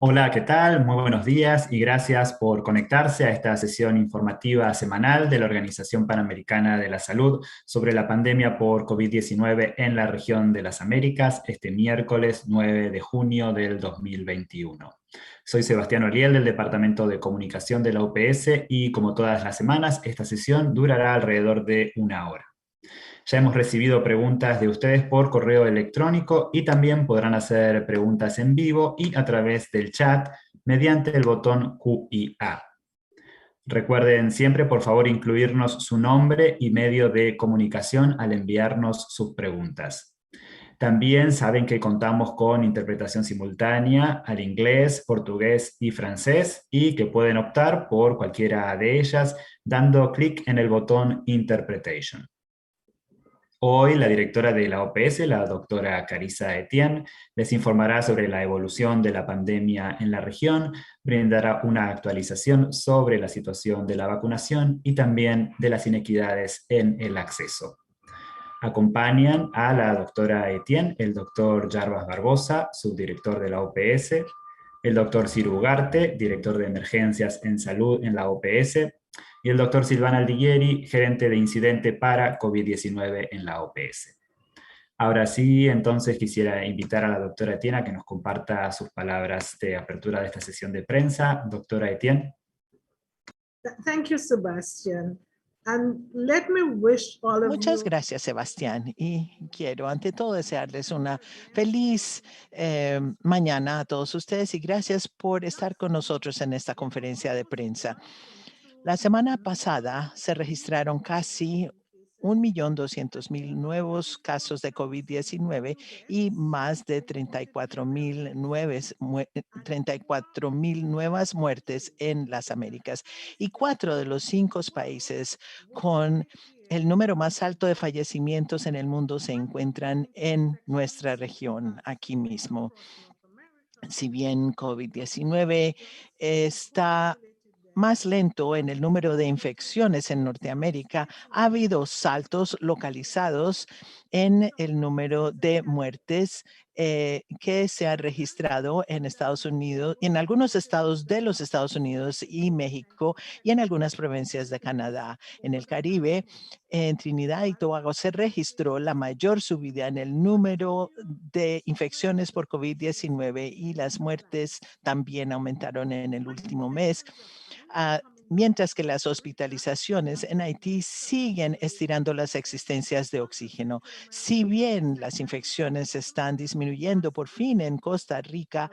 Hola, ¿qué tal? Muy buenos días y gracias por conectarse a esta sesión informativa semanal de la Organización Panamericana de la Salud sobre la pandemia por COVID-19 en la región de las Américas, este miércoles 9 de junio del 2021. Soy Sebastián Oriel del Departamento de Comunicación de la UPS y como todas las semanas, esta sesión durará alrededor de una hora. Ya hemos recibido preguntas de ustedes por correo electrónico y también podrán hacer preguntas en vivo y a través del chat mediante el botón Q&A. Recuerden siempre, por favor, incluirnos su nombre y medio de comunicación al enviarnos sus preguntas. También saben que contamos con interpretación simultánea al inglés, portugués y francés y que pueden optar por cualquiera de ellas dando clic en el botón Interpretation. Hoy la directora de la OPS, la doctora Carissa Etienne, les informará sobre la evolución de la pandemia en la región, brindará una actualización sobre la situación de la vacunación y también de las inequidades en el acceso. Acompañan a la doctora Etienne, el doctor Jarbas Barbosa, subdirector de la OPS, el doctor Ciro Ugarte, director de emergencias en salud en la OPS, y el doctor Silvana Aldiguieri, gerente de incidente para COVID-19 en la OPS. Ahora sí, entonces quisiera invitar a la doctora Etienne a que nos comparta sus palabras de apertura de esta sesión de prensa. Doctora Etienne. Thank you, Sebastian. And let me wish all of Muchas you gracias, Sebastián. Y quiero, ante todo, desearles una feliz mañana a todos ustedes y gracias por estar con nosotros en esta conferencia de prensa. La semana pasada se registraron casi 1.200.000 nuevos casos de COVID-19 y más de 34.000 nuevas muertes en las Américas. Y 4 de los 5 países con el número más alto de fallecimientos en el mundo se encuentran en nuestra región, aquí mismo. Si bien COVID-19 está más lento en el número de infecciones en Norteamérica, ha habido saltos localizados en el número de muertes que se ha registrado en Estados Unidos, en algunos estados de los Estados Unidos y México y en algunas provincias de Canadá. En el Caribe, en Trinidad y Tobago se registró la mayor subida en el número de infecciones por COVID-19 y las muertes también aumentaron en el último mes. Mientras que las hospitalizaciones en Haití siguen estirando las existencias de oxígeno. Si bien las infecciones están disminuyendo por fin en Costa Rica,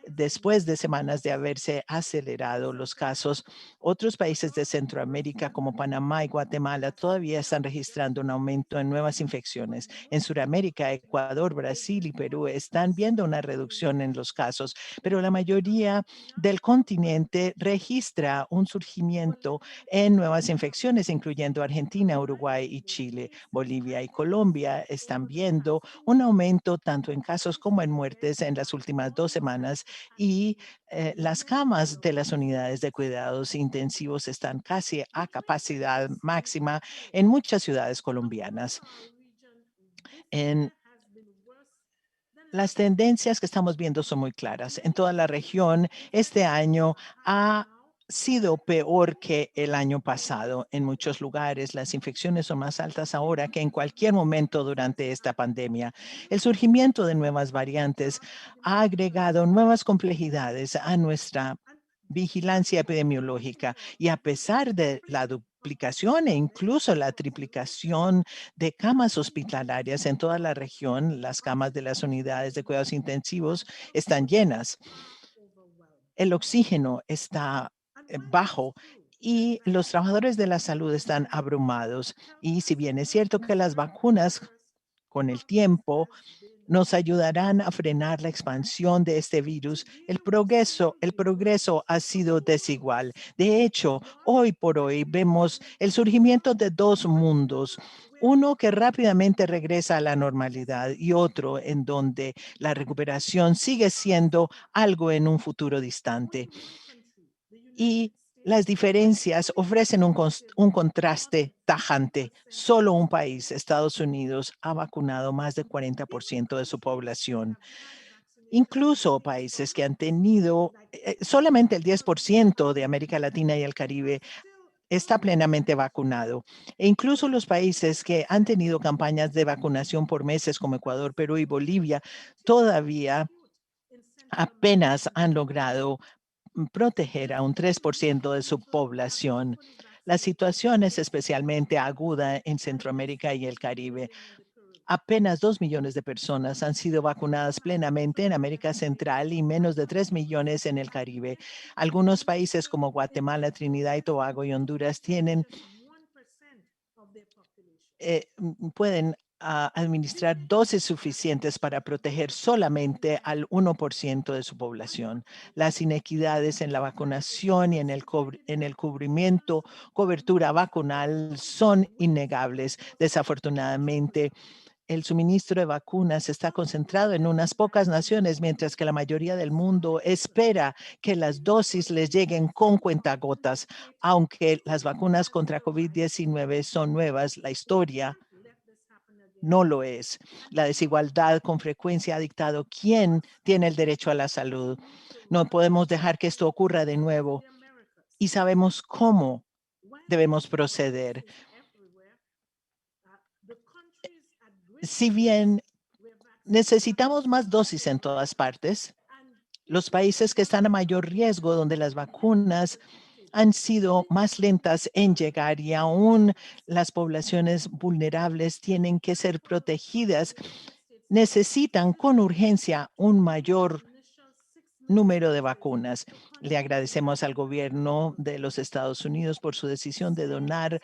después de semanas de haberse acelerado los casos, otros países de Centroamérica como Panamá y Guatemala todavía están registrando un aumento en nuevas infecciones. En Sudamérica, Ecuador, Brasil y Perú están viendo una reducción en los casos, pero la mayoría del continente registra un surgimiento en nuevas infecciones, incluyendo Argentina, Uruguay y Chile. Bolivia y Colombia están viendo un aumento tanto en casos como en muertes en las últimas 2 semanas y las camas de las unidades de cuidados intensivos están casi a capacidad máxima en muchas ciudades colombianas. En Las tendencias que estamos viendo son muy claras. En toda la región, este año ha sido peor que el año pasado. En muchos lugares, las infecciones son más altas ahora que en cualquier momento durante esta pandemia. El surgimiento de nuevas variantes ha agregado nuevas complejidades a nuestra vigilancia epidemiológica y a pesar de la duplicación e incluso la triplicación de camas hospitalarias en toda la región, las camas de las unidades de cuidados intensivos están llenas. El oxígeno está bajo y los trabajadores de la salud están abrumados. Y si bien es cierto que las vacunas con el tiempo nos ayudarán a frenar la expansión de este virus, el progreso ha sido desigual. De hecho, hoy por hoy vemos el surgimiento de dos mundos. Uno que rápidamente regresa a la normalidad y otro en donde la recuperación sigue siendo algo en un futuro distante. Y las diferencias ofrecen un contraste tajante. Solo un país, Estados Unidos, ha vacunado más del 40% de su población. Incluso países que han tenido solamente el 10% de América Latina y el Caribe está plenamente vacunado. E incluso los países que han tenido campañas de vacunación por meses, como Ecuador, Perú y Bolivia, todavía apenas han logrado proteger a un 3% de su población. La situación es especialmente aguda en Centroamérica y el Caribe. Apenas 2 millones de personas han sido vacunadas plenamente en América Central y menos de 3 millones en el Caribe. Algunos países como Guatemala, Trinidad y Tobago y Honduras pueden administrar dosis suficientes para proteger solamente al 1% de su población. Las inequidades en la vacunación y en el cubrimiento, cobertura vacunal son innegables. Desafortunadamente, el suministro de vacunas está concentrado en unas pocas naciones, mientras que la mayoría del mundo espera que las dosis les lleguen con cuentagotas. Aunque las vacunas contra COVID-19 son nuevas, la historia no lo es. La desigualdad con frecuencia ha dictado quién tiene el derecho a la salud. No podemos dejar que esto ocurra de nuevo y sabemos cómo debemos proceder. Si bien necesitamos más dosis en todas partes, los países que están a mayor riesgo, donde las vacunas han sido más lentas en llegar y aún las poblaciones vulnerables tienen que ser protegidas, necesitan con urgencia un mayor número de vacunas. Le agradecemos al gobierno de los Estados Unidos por su decisión de donar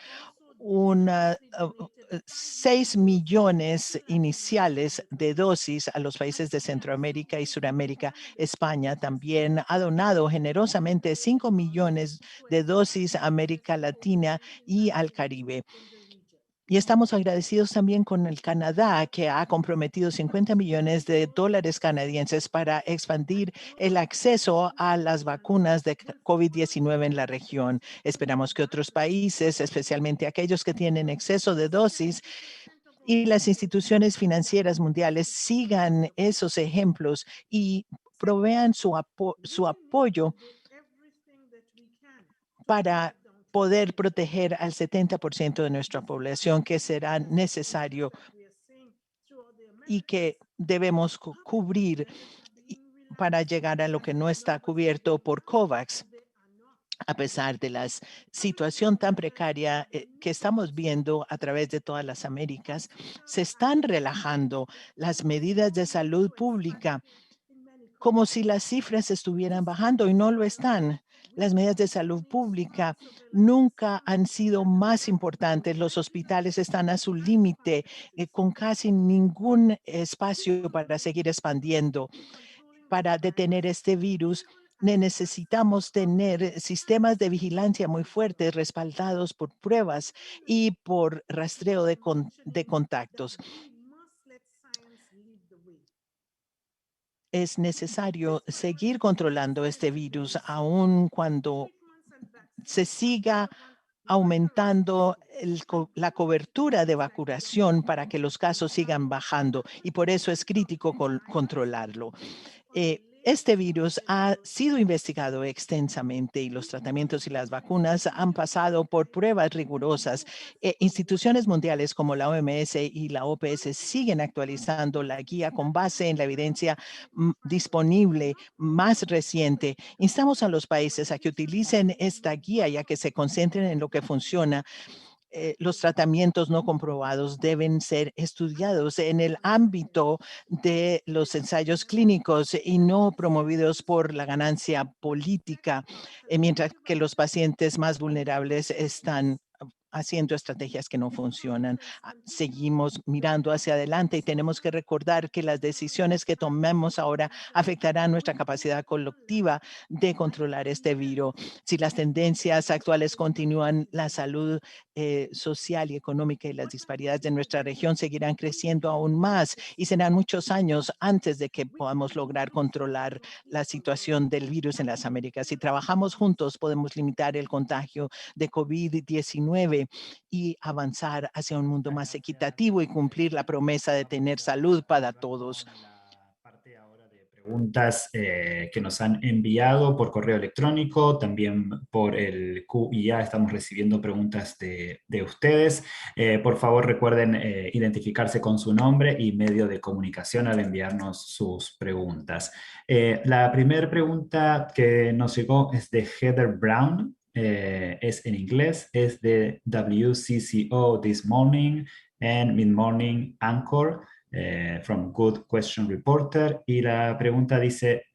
6 millones iniciales de dosis a los países de Centroamérica y Suramérica. España también ha donado generosamente 5 millones de dosis a América Latina y al Caribe. Y estamos agradecidos también con el Canadá, que ha comprometido $50 millones canadienses para expandir el acceso a las vacunas de COVID-19 en la región. Esperamos que otros países, especialmente aquellos que tienen exceso de dosis, y las instituciones financieras mundiales sigan esos ejemplos y provean su apoyo para poder proteger al 70% de nuestra población, que será necesario y que debemos cubrir para llegar a lo que no está cubierto por COVAX. A pesar de la situación tan precaria que estamos viendo a través de todas las Américas, se están relajando las medidas de salud pública como si las cifras estuvieran bajando y no lo están. Las medidas de salud pública nunca han sido más importantes. Los hospitales están a su límite, con casi ningún espacio para seguir expandiendo. Para detener este virus, necesitamos tener sistemas de vigilancia muy fuertes, respaldados por pruebas y por rastreo de contactos. Es necesario seguir controlando este virus, aun cuando se siga aumentando la cobertura de vacunación para que los casos sigan bajando, y por eso es crítico controlarlo. Este virus ha sido investigado extensamente y los tratamientos y las vacunas han pasado por pruebas rigurosas. Instituciones mundiales como la OMS y la OPS siguen actualizando la guía con base en la evidencia disponible más reciente. Instamos a los países a que utilicen esta guía y a que se concentren en lo que funciona. Los tratamientos no comprobados deben ser estudiados en el ámbito de los ensayos clínicos y no promovidos por la ganancia política, mientras que los pacientes más vulnerables están haciendo estrategias que no funcionan. Seguimos mirando hacia adelante y tenemos que recordar que las decisiones que tomemos ahora afectarán nuestra capacidad colectiva de controlar este virus. Si las tendencias actuales continúan, la salud social y económica y las disparidades de nuestra región seguirán creciendo aún más y serán muchos años antes de que podamos lograr controlar la situación del virus en las Américas. Si trabajamos juntos, podemos limitar el contagio de COVID-19 y avanzar hacia un mundo más equitativo y cumplir la promesa de tener salud para todos. Preguntas que nos han enviado por correo electrónico, también por el QIA estamos recibiendo preguntas de ustedes. Por favor, recuerden identificarse con su nombre y medio de comunicación al enviarnos sus preguntas. La primera pregunta que nos llegó es de Heather Brown, es en inglés, es de WCCO This Morning and Mid Morning Anchor. From Good Question Reporter, y la pregunta dice,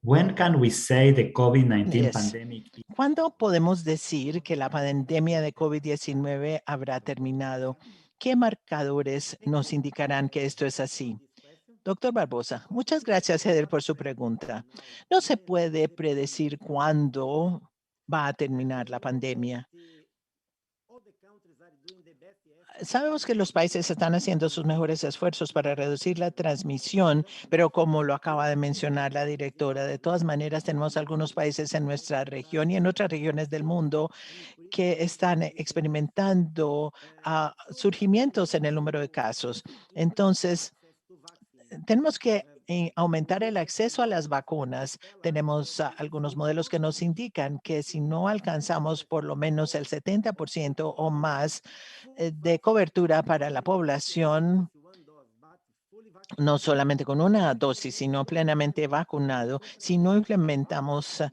when can we say the COVID-19 pandemic? ¿Cuándo podemos decir que la pandemia de COVID-19 habrá terminado? ¿Qué marcadores nos indicarán que esto es así? Doctor Barbosa, muchas gracias, Heather, por su pregunta. No se puede predecir cuándo va a terminar la pandemia. Sabemos que los países están haciendo sus mejores esfuerzos para reducir la transmisión, pero como lo acaba de mencionar la directora, de todas maneras tenemos algunos países en nuestra región y en otras regiones del mundo que están experimentando surgimientos en el número de casos. Entonces, tenemos que aumentar el acceso a las vacunas. Tenemos algunos modelos que nos indican que si no alcanzamos por lo menos el 70% o más de cobertura para la población, no solamente con una dosis, sino plenamente vacunado, si no implementamos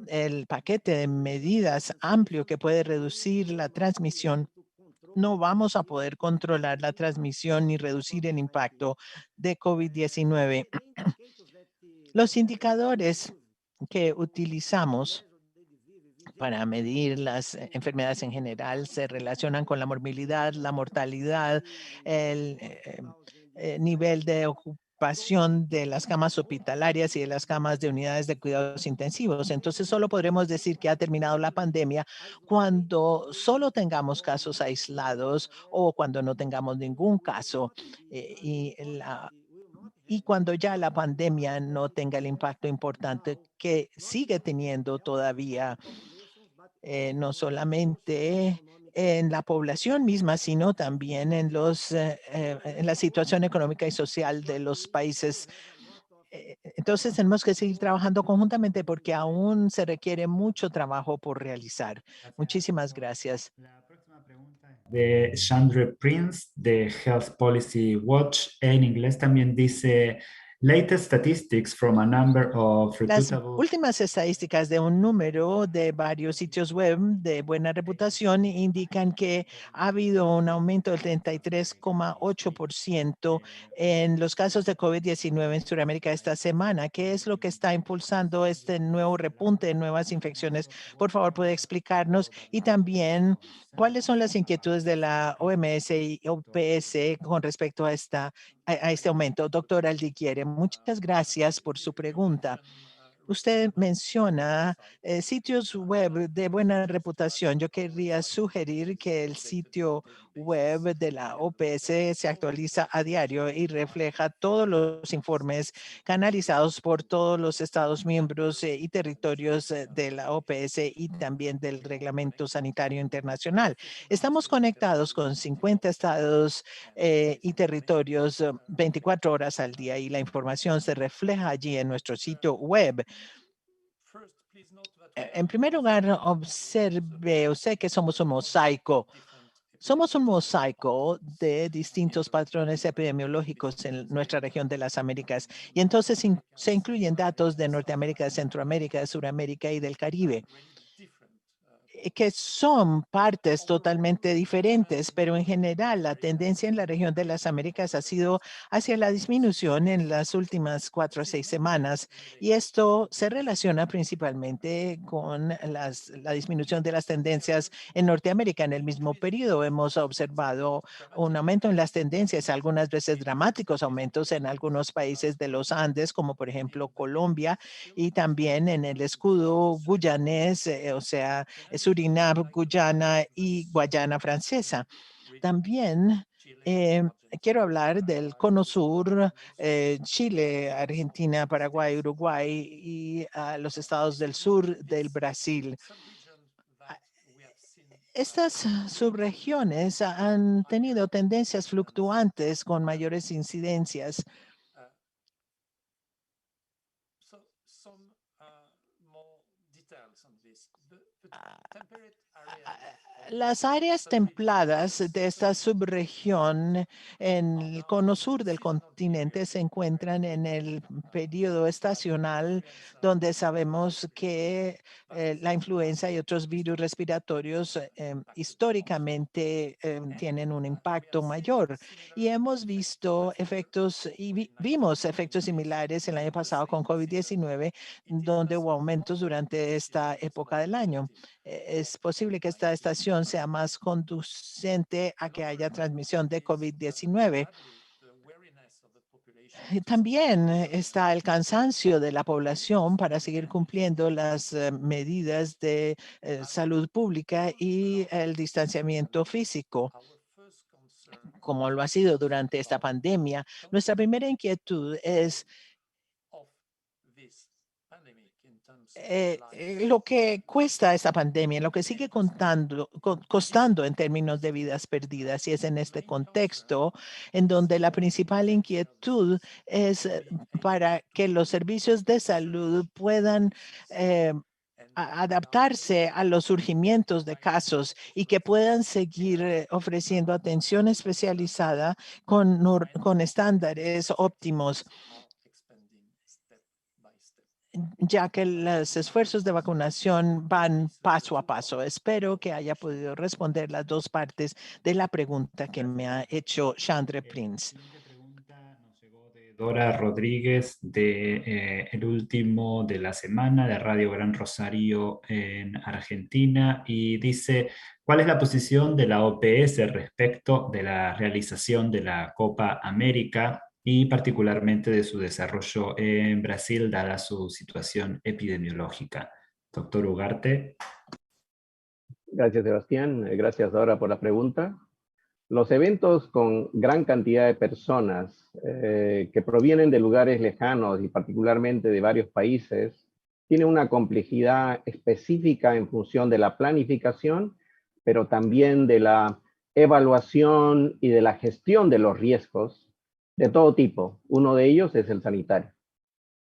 el paquete de medidas amplio que puede reducir la transmisión, no vamos a poder controlar la transmisión ni reducir el impacto de COVID-19. Los indicadores que utilizamos para medir las enfermedades en general se relacionan con la morbilidad, la mortalidad, el nivel de ocupación de las camas hospitalarias y de las camas de unidades de cuidados intensivos. Entonces, solo podremos decir que ha terminado la pandemia cuando solo tengamos casos aislados o cuando no tengamos ningún caso. Y cuando ya la pandemia no tenga el impacto importante que sigue teniendo todavía, no solamente en la población misma, sino también en la situación económica y social de los países. Entonces tenemos que seguir trabajando conjuntamente porque aún se requiere mucho trabajo por realizar. Gracias, Muchísimas doctor. gracias. La próxima pregunta es de Chandra Prince de Health Policy Watch. En inglés también dice, latest statistics from a number of Las reputable. últimas estadísticas de un número de varios sitios web de buena reputación indican que ha habido un aumento del 33,8% en los casos de COVID-19 en Sudamérica esta semana. ¿Qué es lo que está impulsando este nuevo repunte de nuevas infecciones? Por favor, puede explicarnos. Y también, ¿cuáles son las inquietudes de la OMS y OPS con respecto a este aumento? Doctor Aldiquiere, muchas gracias por su pregunta. Usted menciona sitios web de buena reputación. Yo querría sugerir que el sitio web de la OPS se actualiza a diario y refleja todos los informes canalizados por todos los estados miembros y territorios de la OPS y también del Reglamento Sanitario Internacional. Estamos conectados con 50 estados y territorios 24 horas al día y la información se refleja allí en nuestro sitio web. En primer lugar, observe usted que somos un mosaico. Somos un mosaico de distintos patrones epidemiológicos en nuestra región de las Américas y entonces se incluyen datos de Norteamérica, de Centroamérica, de Suramérica y del Caribe, que son partes totalmente diferentes, pero en general la tendencia en la región de las Américas ha sido hacia la disminución en las últimas 4 a 6 semanas y esto se relaciona principalmente con la disminución de las tendencias en Norteamérica. En el mismo periodo hemos observado un aumento en las tendencias, algunas veces dramáticos aumentos en algunos países de los Andes, como por ejemplo Colombia, y también en el escudo guyanés, o sea, Surinam, Guyana y Guayana Francesa. También eh, quiero hablar del Cono Sur, Chile, Argentina, Paraguay, Uruguay y los estados del sur del Brasil. Estas subregiones han tenido tendencias fluctuantes con mayores incidencias. Las áreas templadas de esta subregión en el cono sur del continente se encuentran en el periodo estacional donde sabemos que la influenza y otros virus respiratorios históricamente tienen un impacto mayor. Y hemos visto efectos y vimos efectos similares el año pasado con COVID-19, donde hubo aumentos durante esta época del año. Es posible que esta estación sea más conducente a que haya transmisión de COVID-19. También está el cansancio de la población para seguir cumpliendo las medidas de salud pública y el distanciamiento físico, como lo ha sido durante esta pandemia. Nuestra primera inquietud es lo que cuesta esta pandemia, lo que sigue costando en términos de vidas perdidas. Y es en este contexto en donde la principal inquietud es para que los servicios de salud puedan adaptarse a los surgimientos de casos y que puedan seguir ofreciendo atención especializada con estándares óptimos, ya que los esfuerzos de vacunación van paso a paso. Espero que haya podido responder las dos partes de la pregunta que me ha hecho Chandra La Prince. siguiente pregunta nos llegó de Dora Rodríguez, de El Último de la Semana, de Radio Gran Rosario en Argentina, y dice, ¿cuál es la posición de la OPS respecto de la realización de la Copa América y particularmente de su desarrollo en Brasil, dada su situación epidemiológica. Doctor Ugarte. Gracias, Sebastián. Gracias ahora por la pregunta. Los eventos con gran cantidad de personas que provienen de lugares lejanos y particularmente de varios países tienen una complejidad específica en función de la planificación, pero también de la evaluación y de la gestión de los riesgos de todo tipo. Uno de ellos es el sanitario.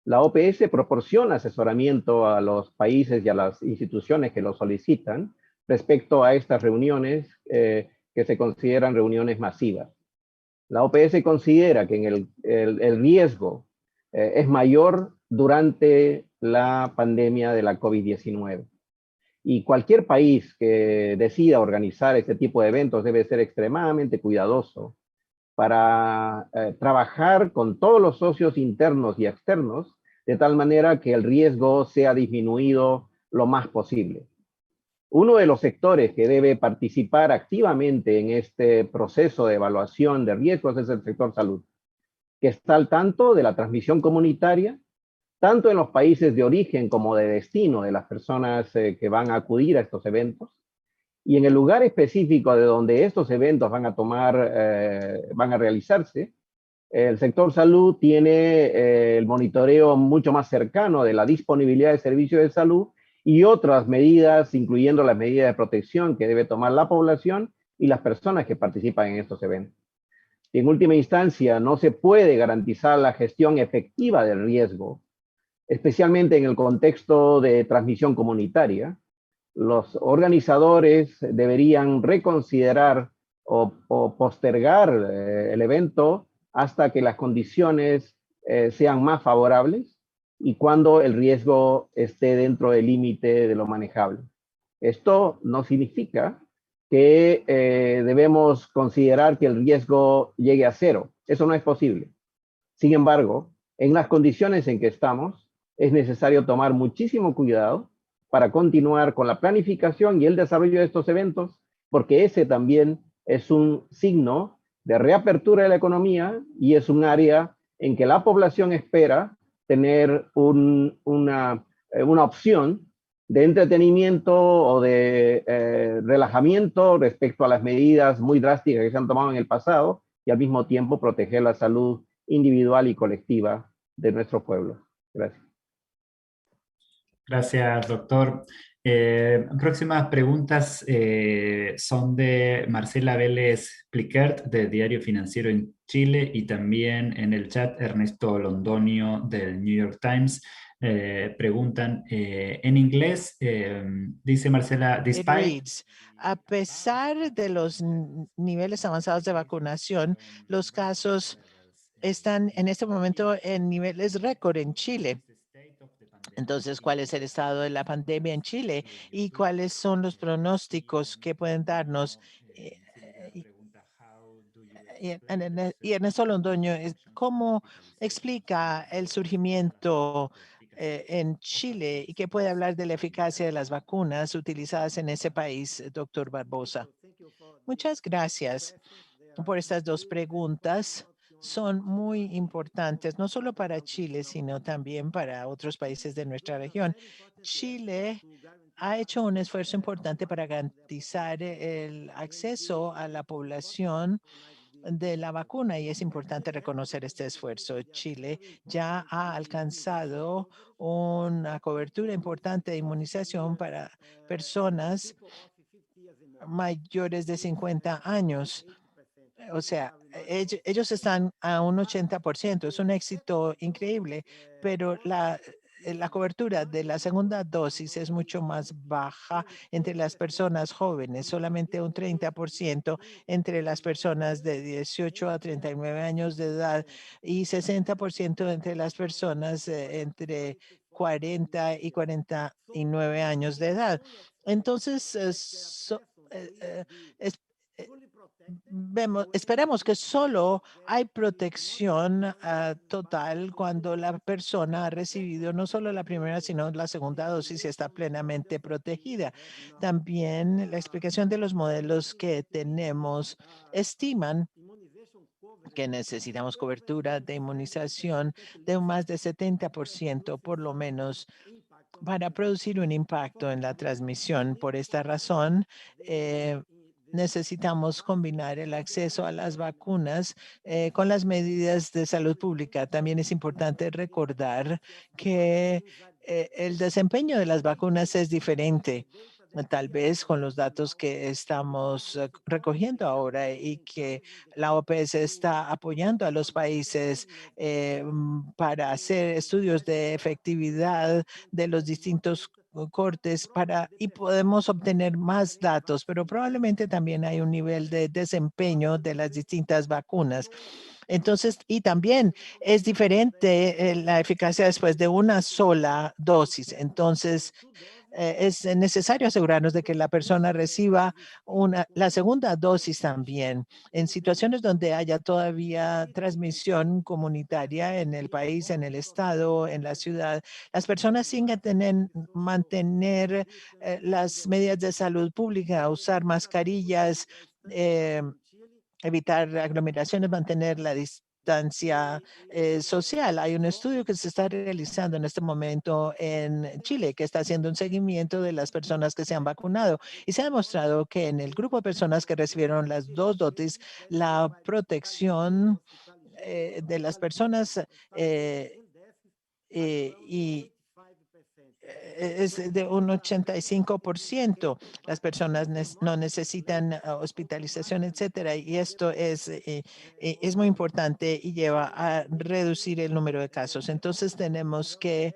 La OPS proporciona asesoramiento a los países y a las instituciones que lo solicitan respecto a estas reuniones que se consideran reuniones masivas. La OPS considera que el riesgo es mayor durante la pandemia de la COVID-19. Y cualquier país que decida organizar este tipo de eventos debe ser extremadamente cuidadoso para trabajar con todos los socios internos y externos de tal manera que el riesgo sea disminuido lo más posible. Uno de los sectores que debe participar activamente en este proceso de evaluación de riesgos es el sector salud, que está al tanto de la transmisión comunitaria, tanto en los países de origen como de destino de las personas que van a acudir a estos eventos, y en el lugar específico de donde estos eventos van a realizarse, el sector salud tiene el monitoreo mucho más cercano de la disponibilidad de servicios de salud y otras medidas, incluyendo las medidas de protección que debe tomar la población y las personas que participan en estos eventos. Y en última instancia, no se puede garantizar la gestión efectiva del riesgo, especialmente en el contexto de transmisión comunitaria. Los organizadores deberían reconsiderar o postergar el evento hasta que las condiciones sean más favorables y cuando el riesgo esté dentro del límite de lo manejable. Esto no significa que debemos considerar que el riesgo llegue a cero. Eso no es posible. Sin embargo, en las condiciones en que estamos, es necesario tomar muchísimo cuidado para continuar con la planificación y el desarrollo de estos eventos, porque ese también es un signo de reapertura de la economía y es un área en que la población espera tener una opción de entretenimiento o de relajamiento respecto a las medidas muy drásticas que se han tomado en el pasado y al mismo tiempo proteger la salud individual y colectiva de nuestro pueblo. Gracias. Gracias, doctor. Próximas preguntas son de Marcela Vélez Pliquert, del Diario Financiero en Chile, y también en el chat Ernesto Londonio, del New York Times. Preguntan en inglés, dice Marcela, It despite... reads, a pesar de los niveles avanzados de vacunación, los casos están en este momento en niveles récord en Chile. Entonces, ¿cuál es el estado de la pandemia en Chile y cuáles son los pronósticos que pueden darnos? Y Ernesto Londoño, ¿cómo explica el surgimiento en Chile y qué puede hablar de la eficacia de las vacunas utilizadas en ese país, doctor Barbosa? Muchas gracias por estas dos preguntas. Son muy importantes, no solo para Chile, sino también para otros países de nuestra región. Chile ha hecho un esfuerzo importante para garantizar el acceso a la población de la vacuna y es importante reconocer este esfuerzo. Chile ya ha alcanzado una cobertura importante de inmunización para personas mayores de 50 años. O sea, ellos están a un 80%, es un éxito increíble, pero la cobertura de la segunda dosis es mucho más baja entre las personas jóvenes, solamente un 30% entre las personas de 18 a 39 años de edad y 60% entre las personas entre 40 y 49 años de edad. Entonces, eh, eh, es- eh, esperemos que solo hay protección total cuando la persona ha recibido no solo la primera, sino la segunda dosis y está plenamente protegida. También la explicación de los modelos que tenemos estiman que necesitamos cobertura de inmunización de un más de 70% por lo menos para producir un impacto en la transmisión. Por esta razón, necesitamos combinar el acceso a las vacunas con las medidas de salud pública. También es importante recordar que el desempeño de las vacunas es diferente. Tal vez con los datos que estamos recogiendo ahora y que la OPS está apoyando a los países para hacer estudios de efectividad de los distintos cortes y podemos obtener más datos, pero probablemente también hay un nivel de desempeño de las distintas vacunas. Entonces, y también es diferente la eficacia después de una sola dosis. Entonces, es necesario asegurarnos de que la persona reciba la segunda dosis también. En situaciones donde haya todavía transmisión comunitaria en el país, en el estado, en la ciudad, las personas siguen mantener las medidas de salud pública, usar mascarillas, eh, evitar aglomeraciones, mantener la distancia social. Hay un estudio que se está realizando en este momento en Chile que está haciendo un seguimiento de las personas que se han vacunado y se ha demostrado que en el grupo de personas que recibieron las dos dosis, la protección de las personas y es de un 85%. Las personas no necesitan hospitalización, etcétera. Y esto es muy importante y lleva a reducir el número de casos. Entonces tenemos que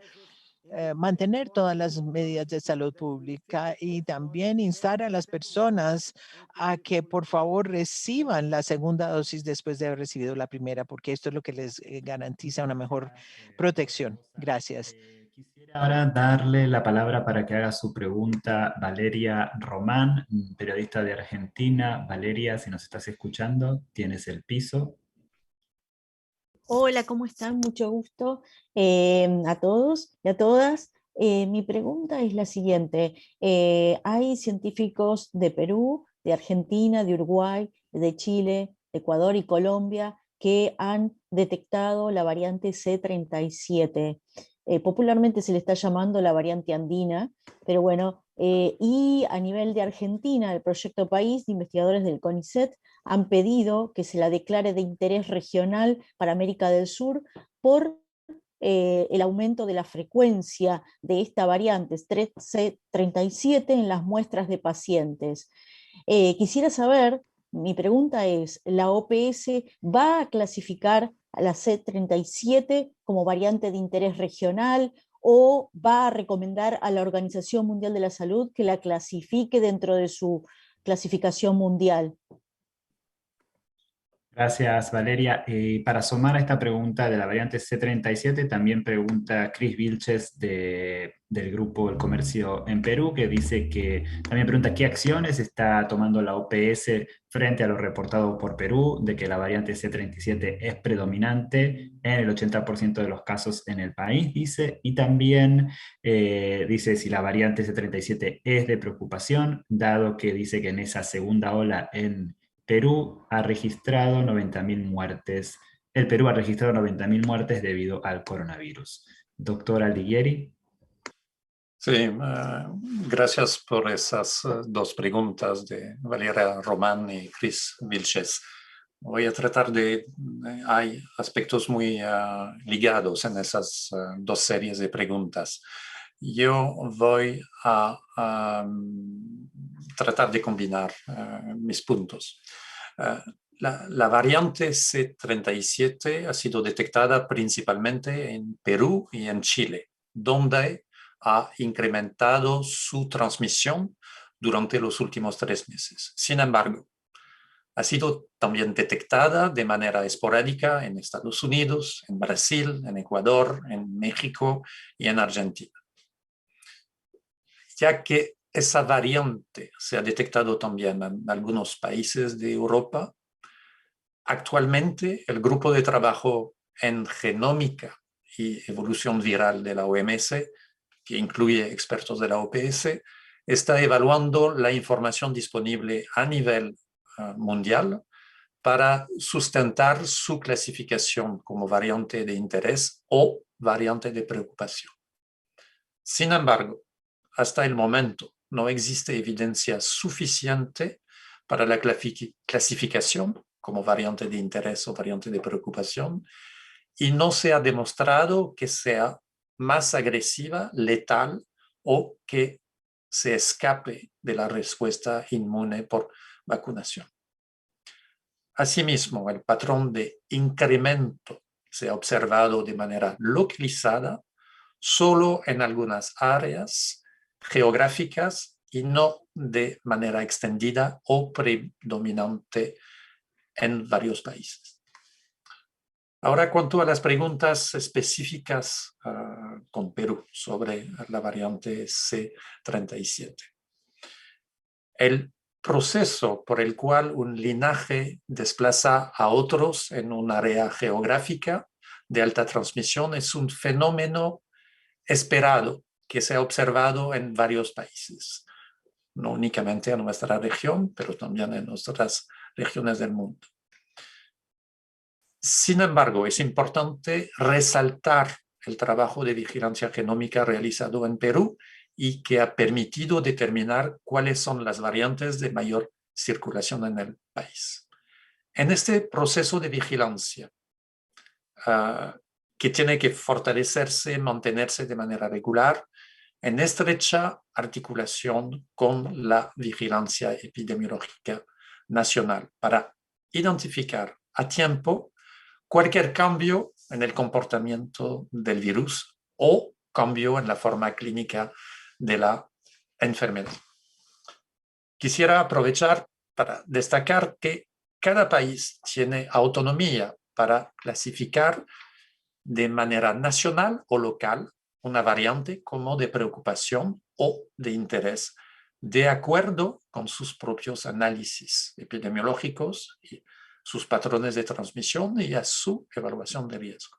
mantener todas las medidas de salud pública y también instar a las personas a que por favor reciban la segunda dosis después de haber recibido la primera, porque esto es lo que les garantiza una mejor protección. Gracias. Quisiera ahora darle la palabra para que haga su pregunta Valeria Román, periodista de Argentina. Valeria, si nos estás escuchando, tienes el piso. Hola, ¿cómo están? Mucho gusto a todos y a todas. Mi pregunta es la siguiente. Hay científicos de Perú, de Argentina, de Uruguay, de Chile, de Ecuador y Colombia que han detectado la variante C37. Popularmente se le está llamando la variante andina, pero bueno, y a nivel de Argentina, el Proyecto País de investigadores del CONICET han pedido que se la declare de interés regional para América del Sur por el aumento de la frecuencia de esta variante C37 en las muestras de pacientes. Quisiera saber, mi pregunta es, ¿la OPS va a clasificar a la C37 como variante de interés regional o va a recomendar a la Organización Mundial de la Salud que la clasifique dentro de su clasificación mundial? Gracias, Valeria. Para sumar a esta pregunta de la variante C37, también pregunta Chris Vilches del grupo El Comercio en Perú, que dice que también pregunta qué acciones está tomando la OPS frente a lo reportado por Perú, de que la variante C37 es predominante en el 80% de los casos en el país, dice, y también dice si la variante C37 es de preocupación, dado que dice que en esa segunda ola en Perú ha registrado 90.000 muertes. El Perú ha registrado 90.000 muertes debido al coronavirus. Doctor Alighieri. Sí, gracias por esas dos preguntas de Valeria Román y Chris Vilches. Voy a tratar hay aspectos muy ligados en esas dos series de preguntas. Yo voy a tratar de combinar mis puntos. La variante C37 ha sido detectada principalmente en Perú y en Chile, donde ha incrementado su transmisión durante los últimos 3 meses. Sin embargo, ha sido también detectada de manera esporádica en Estados Unidos, en Brasil, en Ecuador, en México y en Argentina. Ya que esa variante se ha detectado también en algunos países de Europa, actualmente el grupo de trabajo en genómica y evolución viral de la OMS, que incluye expertos de la OPS, está evaluando la información disponible a nivel mundial para sustentar su clasificación como variante de interés o variante de preocupación. Sin embargo, hasta el momento no existe evidencia suficiente para la clasificación como variante de interés o variante de preocupación y no se ha demostrado que sea más agresiva, letal o que se escape de la respuesta inmune por vacunación. Asimismo, el patrón de incremento se ha observado de manera localizada solo en algunas áreas geográficas y no de manera extendida o predominante en varios países. Ahora, cuanto a las preguntas específicas con Perú sobre la variante C37. El proceso por el cual un linaje desplaza a otros en un área geográfica de alta transmisión es un fenómeno esperado que se ha observado en varios países, no únicamente en nuestra región, pero también en otras regiones del mundo. Sin embargo, es importante resaltar el trabajo de vigilancia genómica realizado en Perú y que ha permitido determinar cuáles son las variantes de mayor circulación en el país. En este proceso de vigilancia, que tiene que fortalecerse, mantenerse de manera regular, en estrecha articulación con la vigilancia epidemiológica nacional para identificar a tiempo cualquier cambio en el comportamiento del virus o cambio en la forma clínica de la enfermedad. Quisiera aprovechar para destacar que cada país tiene autonomía para clasificar de manera nacional o local una variante como de preocupación o de interés, de acuerdo con sus propios análisis epidemiológicos y sus patrones de transmisión y a su evaluación de riesgo.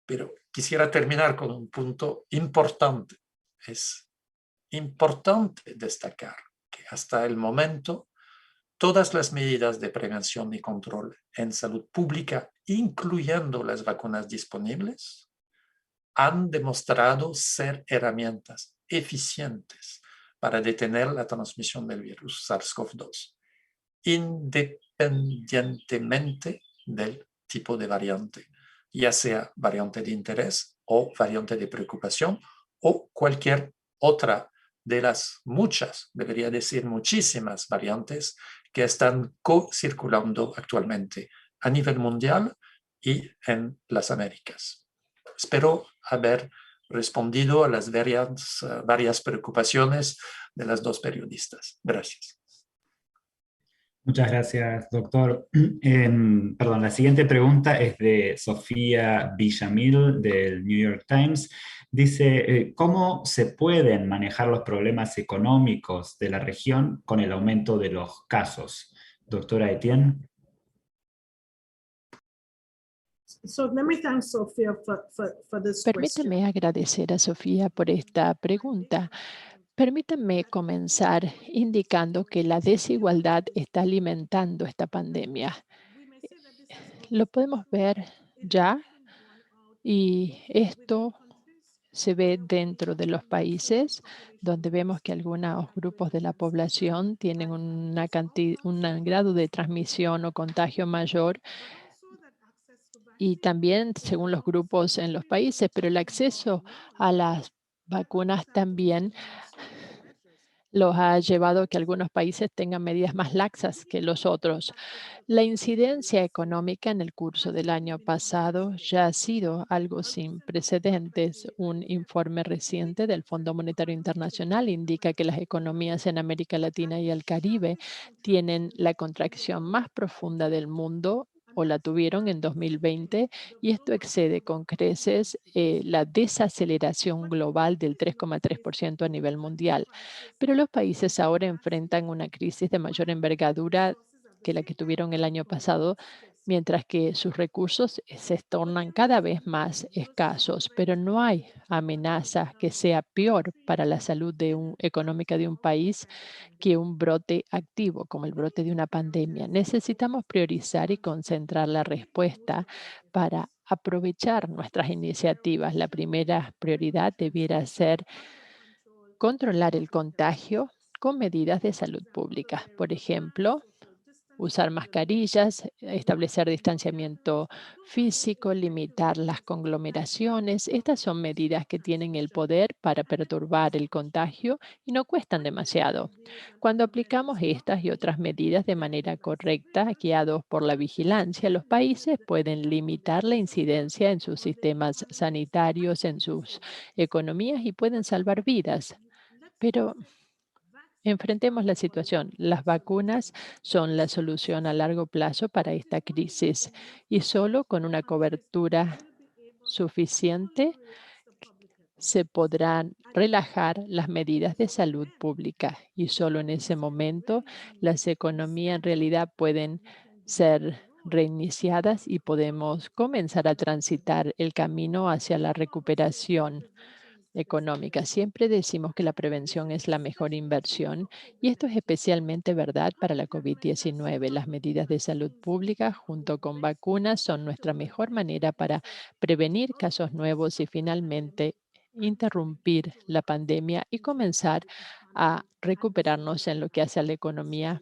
Pero quisiera terminar con un punto importante. Es importante destacar que hasta el momento todas las medidas de prevención y control en salud pública, incluyendo las vacunas disponibles, han demostrado ser herramientas eficientes para detener la transmisión del virus SARS-CoV-2, independientemente del tipo de variante, ya sea variante de interés o variante de preocupación o cualquier otra de las muchas, debería decir muchísimas variantes que están co-circulando actualmente a nivel mundial y en las Américas. Espero haber respondido a las varias preocupaciones de las dos periodistas. Gracias. Muchas gracias, doctor. Perdón, la siguiente pregunta es de Sofía Villamil del New York Times. Dice, ¿cómo se pueden manejar los problemas económicos de la región con el aumento de los casos? Doctora Etienne. So let me thank Sophia for this question. Permítame agradecer a Sofía por esta pregunta. Permítanme comenzar indicando que la desigualdad está alimentando esta pandemia. Lo podemos ver ya y esto se ve dentro de los países donde vemos que algunos grupos de la población tienen un grado de transmisión o contagio mayor y también según los grupos en los países, pero el acceso a las vacunas también los ha llevado a que algunos países tengan medidas más laxas que los otros. La incidencia económica en el curso del año pasado ya ha sido algo sin precedentes. Un informe reciente del Fondo Monetario Internacional indica que las economías en América Latina y el Caribe tienen la contracción más profunda del mundo o la tuvieron en 2020 y esto excede con creces la desaceleración global del 3,3% a nivel mundial. Pero los países ahora enfrentan una crisis de mayor envergadura que la que tuvieron el año pasado mientras que sus recursos se tornan cada vez más escasos, pero no hay amenaza que sea peor para la salud económica de un país que un brote activo, como el brote de una pandemia. Necesitamos priorizar y concentrar la respuesta para aprovechar nuestras iniciativas. La primera prioridad debiera ser controlar el contagio con medidas de salud pública. Por ejemplo, usar mascarillas, establecer distanciamiento físico, limitar las conglomeraciones. Estas son medidas que tienen el poder para perturbar el contagio y no cuestan demasiado. Cuando aplicamos estas y otras medidas de manera correcta, guiados por la vigilancia, los países pueden limitar la incidencia en sus sistemas sanitarios, en sus economías y pueden salvar vidas. Pero enfrentemos la situación. Las vacunas son la solución a largo plazo para esta crisis y solo con una cobertura suficiente se podrán relajar las medidas de salud pública y solo en ese momento las economías en realidad pueden ser reiniciadas y podemos comenzar a transitar el camino hacia la recuperación económica. Siempre decimos que la prevención es la mejor inversión y esto es especialmente verdad para la COVID-19. Las medidas de salud pública junto con vacunas son nuestra mejor manera para prevenir casos nuevos y finalmente interrumpir la pandemia y comenzar a recuperarnos en lo que hace a la economía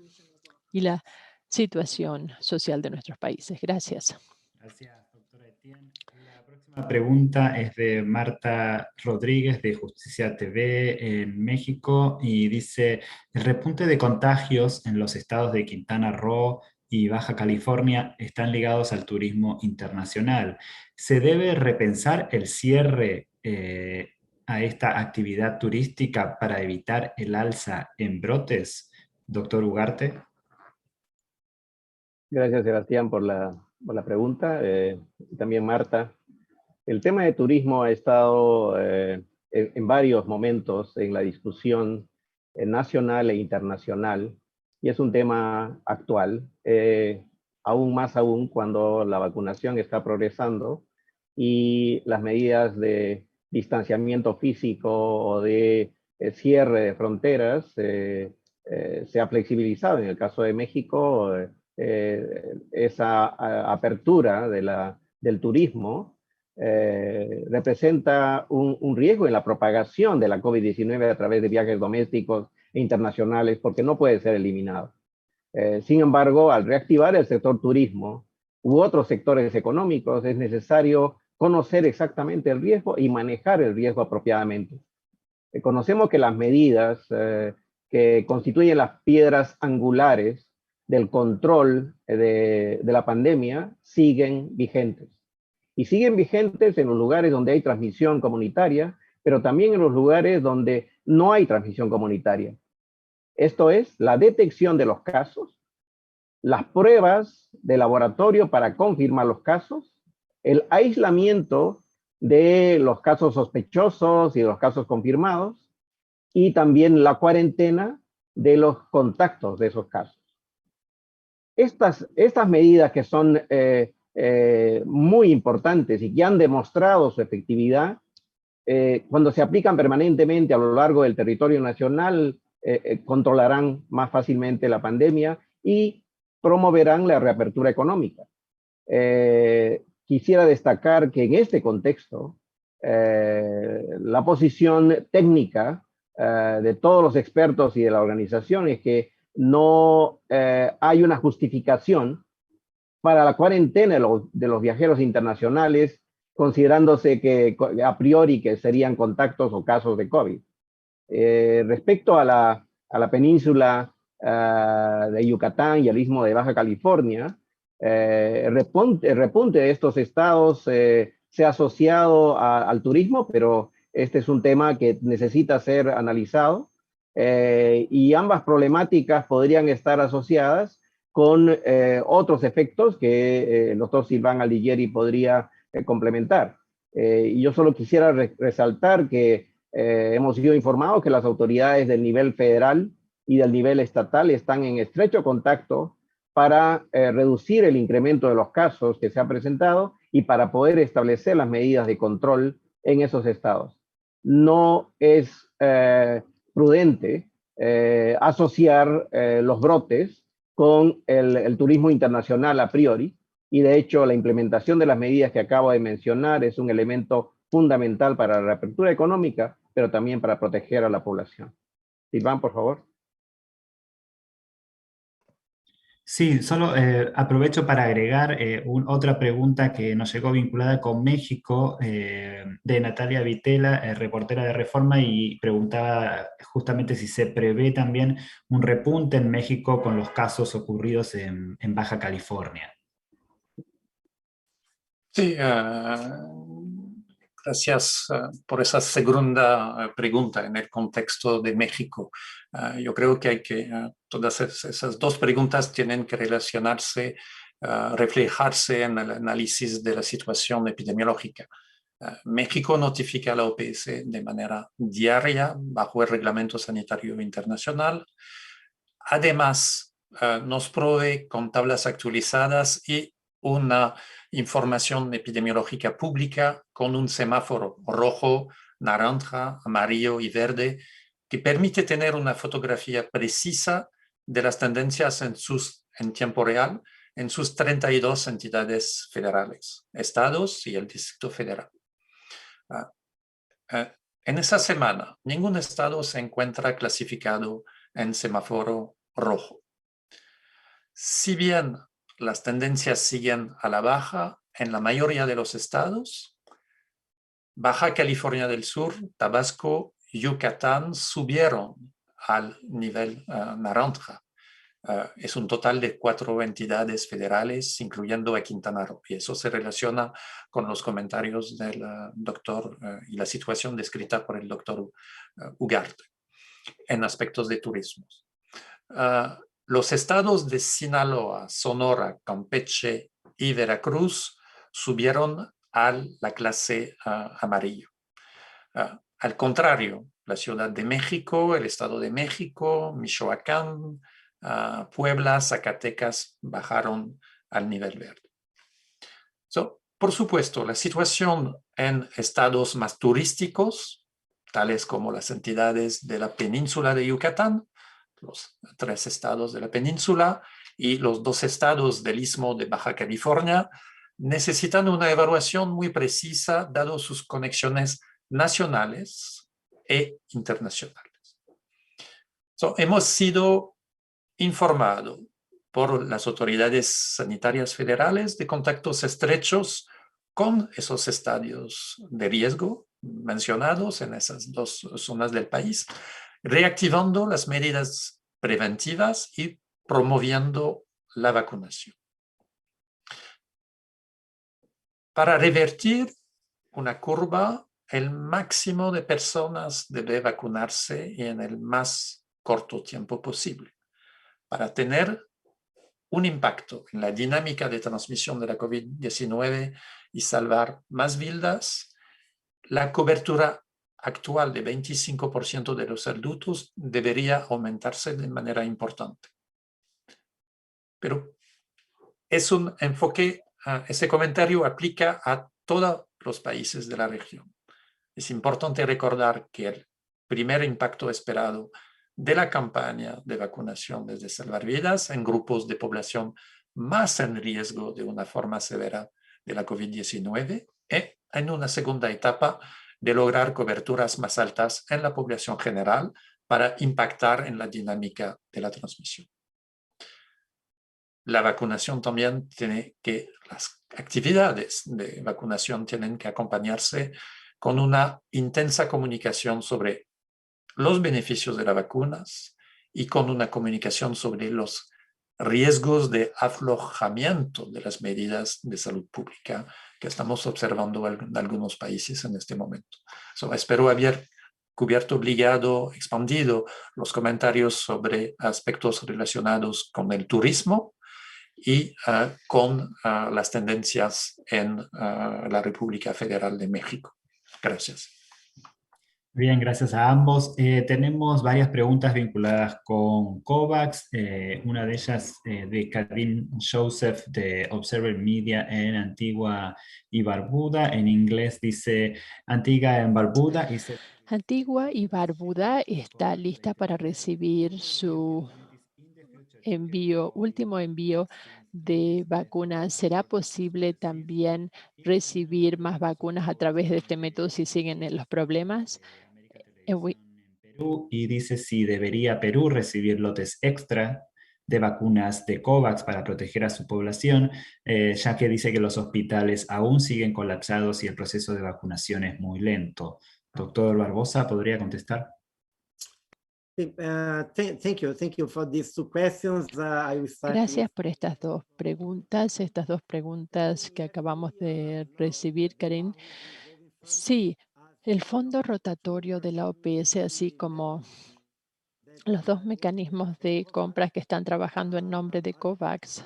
y la situación social de nuestros países. Gracias. Gracias, doctora Etienne. La próxima pregunta es de Marta Rodríguez de Justicia TV en México y dice, el repunte de contagios en los estados de Quintana Roo y Baja California están ligados al turismo internacional. ¿Se debe repensar el cierre a esta actividad turística para evitar el alza en brotes? Doctor Ugarte. Gracias, Sebastián, por la pregunta. También Marta. El tema de turismo ha estado en varios momentos en la discusión nacional e internacional y es un tema actual, aún más aún cuando la vacunación está progresando y las medidas de distanciamiento físico o de cierre de fronteras se ha flexibilizado. En el caso de México, esa apertura del turismo representa un riesgo en la propagación de la COVID-19 a través de viajes domésticos e internacionales porque no puede ser eliminado. Sin embargo, al reactivar el sector turismo u otros sectores económicos, es necesario conocer exactamente el riesgo y manejar el riesgo apropiadamente. Conocemos que las medidas que constituyen las piedras angulares del control de la pandemia siguen vigentes. Y siguen vigentes en los lugares donde hay transmisión comunitaria, pero también en los lugares donde no hay transmisión comunitaria. Esto es la detección de los casos, las pruebas de laboratorio para confirmar los casos, el aislamiento de los casos sospechosos y de los casos confirmados, y también la cuarentena de los contactos de esos casos. Estas medidas que son muy importantes y que han demostrado su efectividad, cuando se aplican permanentemente a lo largo del territorio nacional, controlarán más fácilmente la pandemia y promoverán la reapertura económica. Quisiera destacar que en este contexto, la posición técnica de todos los expertos y de la organización es que no hay una justificación para la cuarentena de los viajeros internacionales, considerándose que a priori que serían contactos o casos de COVID. Respecto a la península de Yucatán y al istmo de Baja California, el repunte de estos estados se ha asociado al turismo, pero este es un tema que necesita ser analizado y ambas problemáticas podrían estar asociadas con otros efectos que el doctor Silván Alighieri podría complementar. Y yo solo quisiera resaltar que hemos sido informados que las autoridades del nivel federal y del nivel estatal están en estrecho contacto para reducir el incremento de los casos que se ha presentado y para poder establecer las medidas de control en esos estados. No es prudente asociar los brotes con el turismo internacional a priori, y de hecho la implementación de las medidas que acabo de mencionar es un elemento fundamental para la reapertura económica, pero también para proteger a la población. Silván, por favor. Sí, solo aprovecho para agregar otra pregunta que nos llegó vinculada con México, de Natalia Vitela, reportera de Reforma, y preguntaba justamente si se prevé también un repunte en México con los casos ocurridos en Baja California. Sí, gracias por esa segunda pregunta en el contexto de México. Yo creo que todas esas dos preguntas tienen que relacionarse, reflejarse en el análisis de la situación epidemiológica. México notifica a la OPS de manera diaria bajo el Reglamento Sanitario Internacional. Además, nos provee con tablas actualizadas y una información epidemiológica pública con un semáforo rojo, naranja, amarillo y verde que permite tener una fotografía precisa de las tendencias en tiempo real en sus 32 entidades federales, estados y el Distrito Federal. En esa semana, ningún estado se encuentra clasificado en semáforo rojo. Si bien las tendencias siguen a la baja en la mayoría de los estados, Baja California del Sur, Tabasco, Yucatán subieron al nivel naranja. Es un total de 4 entidades federales, incluyendo a Quintana Roo. Y eso se relaciona con los comentarios del doctor y la situación descrita por el doctor Ugarte en aspectos de turismo. Los estados de Sinaloa, Sonora, Campeche y Veracruz subieron a la clase amarillo. Al contrario, la Ciudad de México, el Estado de México, Michoacán, Puebla, Zacatecas bajaron al nivel verde. Por supuesto, la situación en estados más turísticos, tales como las entidades de la península de Yucatán, los 3 estados de la península y los 2 estados del istmo de Baja California, necesitan una evaluación muy precisa dado sus conexiones nacionales e internacionales. Hemos sido informados por las autoridades sanitarias federales de contactos estrechos con esos estadios de riesgo mencionados en esas 2 zonas del país, reactivando las medidas preventivas y promoviendo la vacunación. Para revertir una curva, el máximo de personas debe vacunarse en el más corto tiempo posible. Para tener un impacto en la dinámica de transmisión de la COVID-19 y salvar más vidas, la cobertura actual de 25% de los adultos debería aumentarse de manera importante. Pero es un enfoque, ese comentario aplica a todos los países de la región. Es importante recordar que el primer impacto esperado de la campaña de vacunación es de salvar vidas en grupos de población más en riesgo de una forma severa de la COVID-19 y en una segunda etapa de lograr coberturas más altas en la población general para impactar en la dinámica de la transmisión. La vacunación también las actividades de vacunación tienen que acompañarse con una intensa comunicación sobre los beneficios de las vacunas y con una comunicación sobre los riesgos de aflojamiento de las medidas de salud pública que estamos observando en algunos países en este momento. Espero haber cubierto, obligado, expandido los comentarios sobre aspectos relacionados con el turismo y con las tendencias en la República Federal de México. Gracias. Bien, gracias a ambos. Tenemos varias preguntas vinculadas con COVAX. Una de ellas de Kadin Joseph de Observer Media en Antigua y Barbuda. En inglés dice Antigua y Barbuda. Antigua y Barbuda está lista para recibir su último envío de vacunas. ¿Será posible también recibir más vacunas a través de este método si siguen los problemas? Perú, y dice si debería Perú recibir lotes extra de vacunas de COVAX para proteger a su población, ya que dice que los hospitales aún siguen colapsados y el proceso de vacunación es muy lento. Doctor Barbosa, ¿podría contestar? Thank you for these two questions. I will start Gracias por estas dos preguntas que acabamos de recibir, Karin. Sí, el fondo rotatorio de la OPS, así como los dos mecanismos de compras que están trabajando en nombre de COVAX,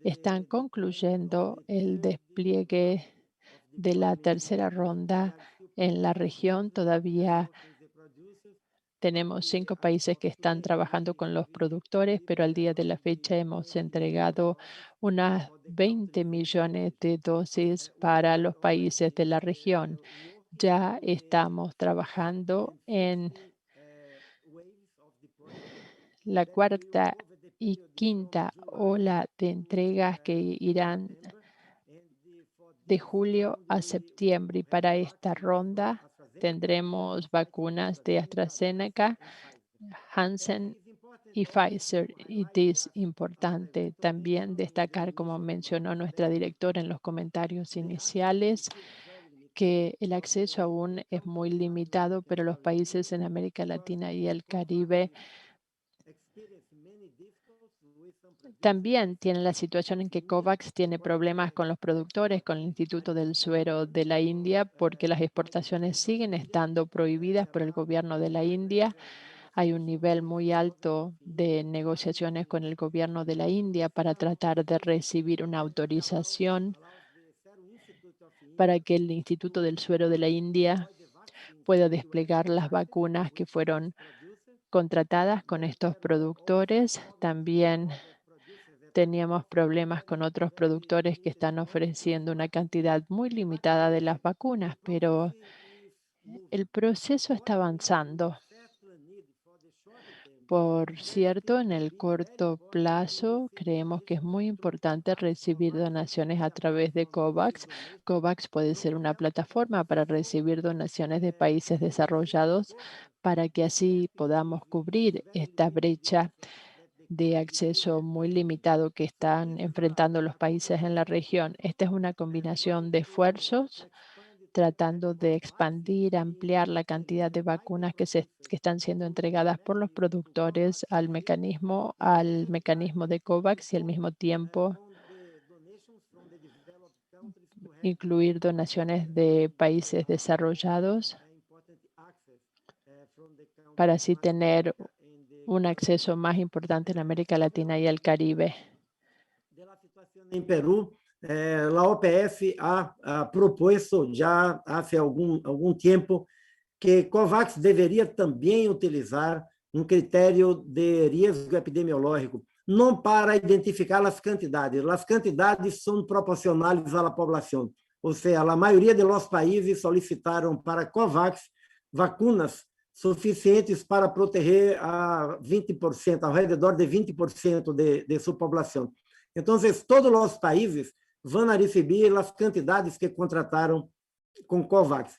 están concluyendo el despliegue de la tercera ronda en la región. Todavía tenemos 5 países que están trabajando con los productores, pero al día de la fecha hemos entregado unas 20 millones de dosis para los países de la región. Ya estamos trabajando en la cuarta y quinta ola de entregas que irán de julio a septiembre. Y para esta ronda tendremos vacunas de AstraZeneca, Janssen y Pfizer. Y es importante también destacar, como mencionó nuestra directora en los comentarios iniciales, que el acceso aún es muy limitado, pero los países en América Latina y el Caribe también tienen la situación en que COVAX tiene problemas con los productores, con el Instituto del Suero de la India, porque las exportaciones siguen estando prohibidas por el gobierno de la India. Hay un nivel muy alto de negociaciones con el gobierno de la India para tratar de recibir una autorización para que el Instituto del Suero de la India pueda desplegar las vacunas que fueron contratadas con estos productores. También teníamos problemas con otros productores que están ofreciendo una cantidad muy limitada de las vacunas, pero el proceso está avanzando. Por cierto, en el corto plazo creemos que es muy importante recibir donaciones a través de COVAX. COVAX puede ser una plataforma para recibir donaciones de países desarrollados para que así podamos cubrir esta brecha de acceso muy limitado que están enfrentando los países en la región. Esta es una combinación de esfuerzos tratando de expandir, ampliar la cantidad de vacunas que están siendo entregadas por los productores al mecanismo de COVAX y al mismo tiempo incluir donaciones de países desarrollados para así tener un acceso más importante en América Latina y el Caribe. En Perú, la OPS ha propuesto ya hace algún tiempo que COVAX deveria também utilizar critério de risco epidemiológico, não para identificar as quantidades são proporcionais à população, ou seja, a maioria dos países solicitaram para COVAX vacunas suficientes para proteger a 20%, ao redor de 20% de sua população. Então, todos os países vão receber as quantidades que contrataram com COVAX.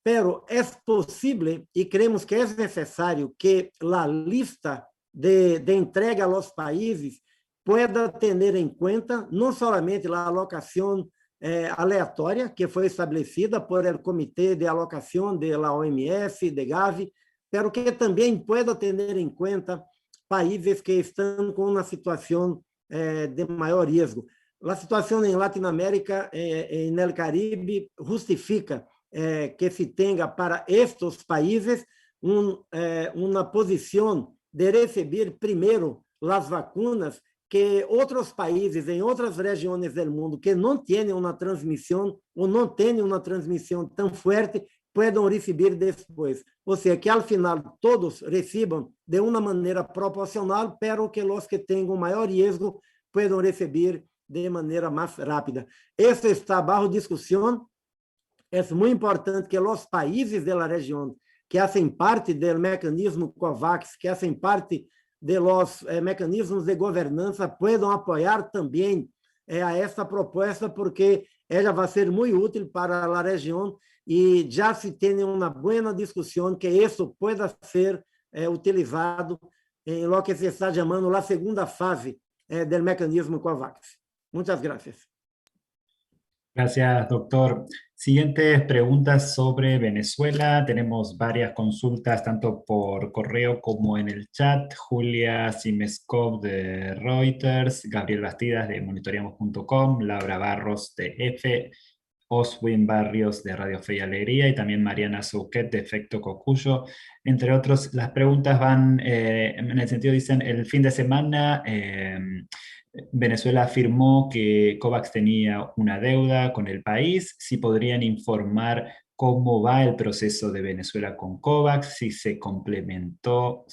Pero é possível e creemos que é necessário que a lista de entrega aos países pueda ter em conta não somente a alocação aleatória que foi estabelecida por el Comitê de Alocação de la OMS, de Gavi, pero que também pueda ter em conta países que estão com uma situação de maior risco. A situação em Latinoamérica e no Caribe justifica que se tenha para estes países uma posição de receber primeiro as vacunas que outros países em outras regiões do mundo que não têm uma transmissão ou não têm uma transmissão tão forte puedan recibir después. O sea, que al final todos reciban de una manera proporcional, pero que los que tengan mayor riesgo puedan recibir de manera más rápida. Eso está bajo discusión. Es muy importante que los países de la región que hacen parte del mecanismo COVAX, que hacen parte de los mecanismos de gobernanza, puedan apoyar también a esta propuesta, porque ella va a ser muy útil para la región y ya se tiene una buena discusión que eso pueda ser utilizado en lo que se está llamando la segunda fase del mecanismo COVAX. Muchas gracias. Gracias, doctor. Siguientes preguntas sobre Venezuela. Tenemos varias consultas, tanto por correo como en el chat. Julia Simeskov de Reuters, Gabriel Bastidas de monitoreamos.com, Laura Barros de EFE, Oswin Barrios de Radio Fe y Alegría y también Mariana Souquet de Efecto Cocuyo. Entre otros, las preguntas van en el sentido, dicen, el fin de semana Venezuela afirmó que COVAX tenía una deuda con el país. Si podrían informar cómo va el proceso de Venezuela con COVAX, si se completó,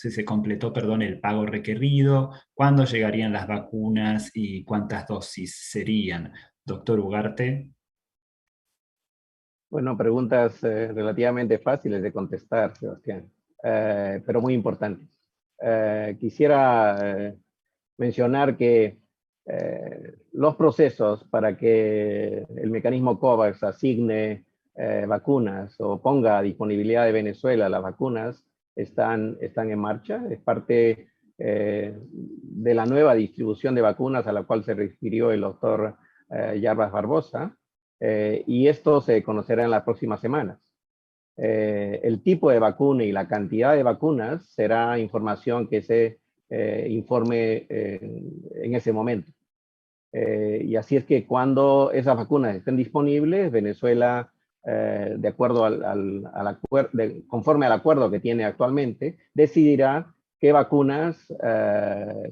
perdón, el pago requerido, cuándo llegarían las vacunas y cuántas dosis serían. Doctor Ugarte. Bueno, preguntas relativamente fáciles de contestar, Sebastián, pero muy importantes. Quisiera mencionar que los procesos para que el mecanismo COVAX asigne vacunas o ponga a disponibilidad de Venezuela las vacunas están en marcha. Es parte de la nueva distribución de vacunas a la cual se refirió el doctor Yarbas Barbosa, y esto se conocerá en las próximas semanas. El tipo de vacuna y la cantidad de vacunas será información que se informe en ese momento. Y así es que cuando esas vacunas estén disponibles, Venezuela, de acuerdo conforme al acuerdo que tiene actualmente, decidirá qué vacunas,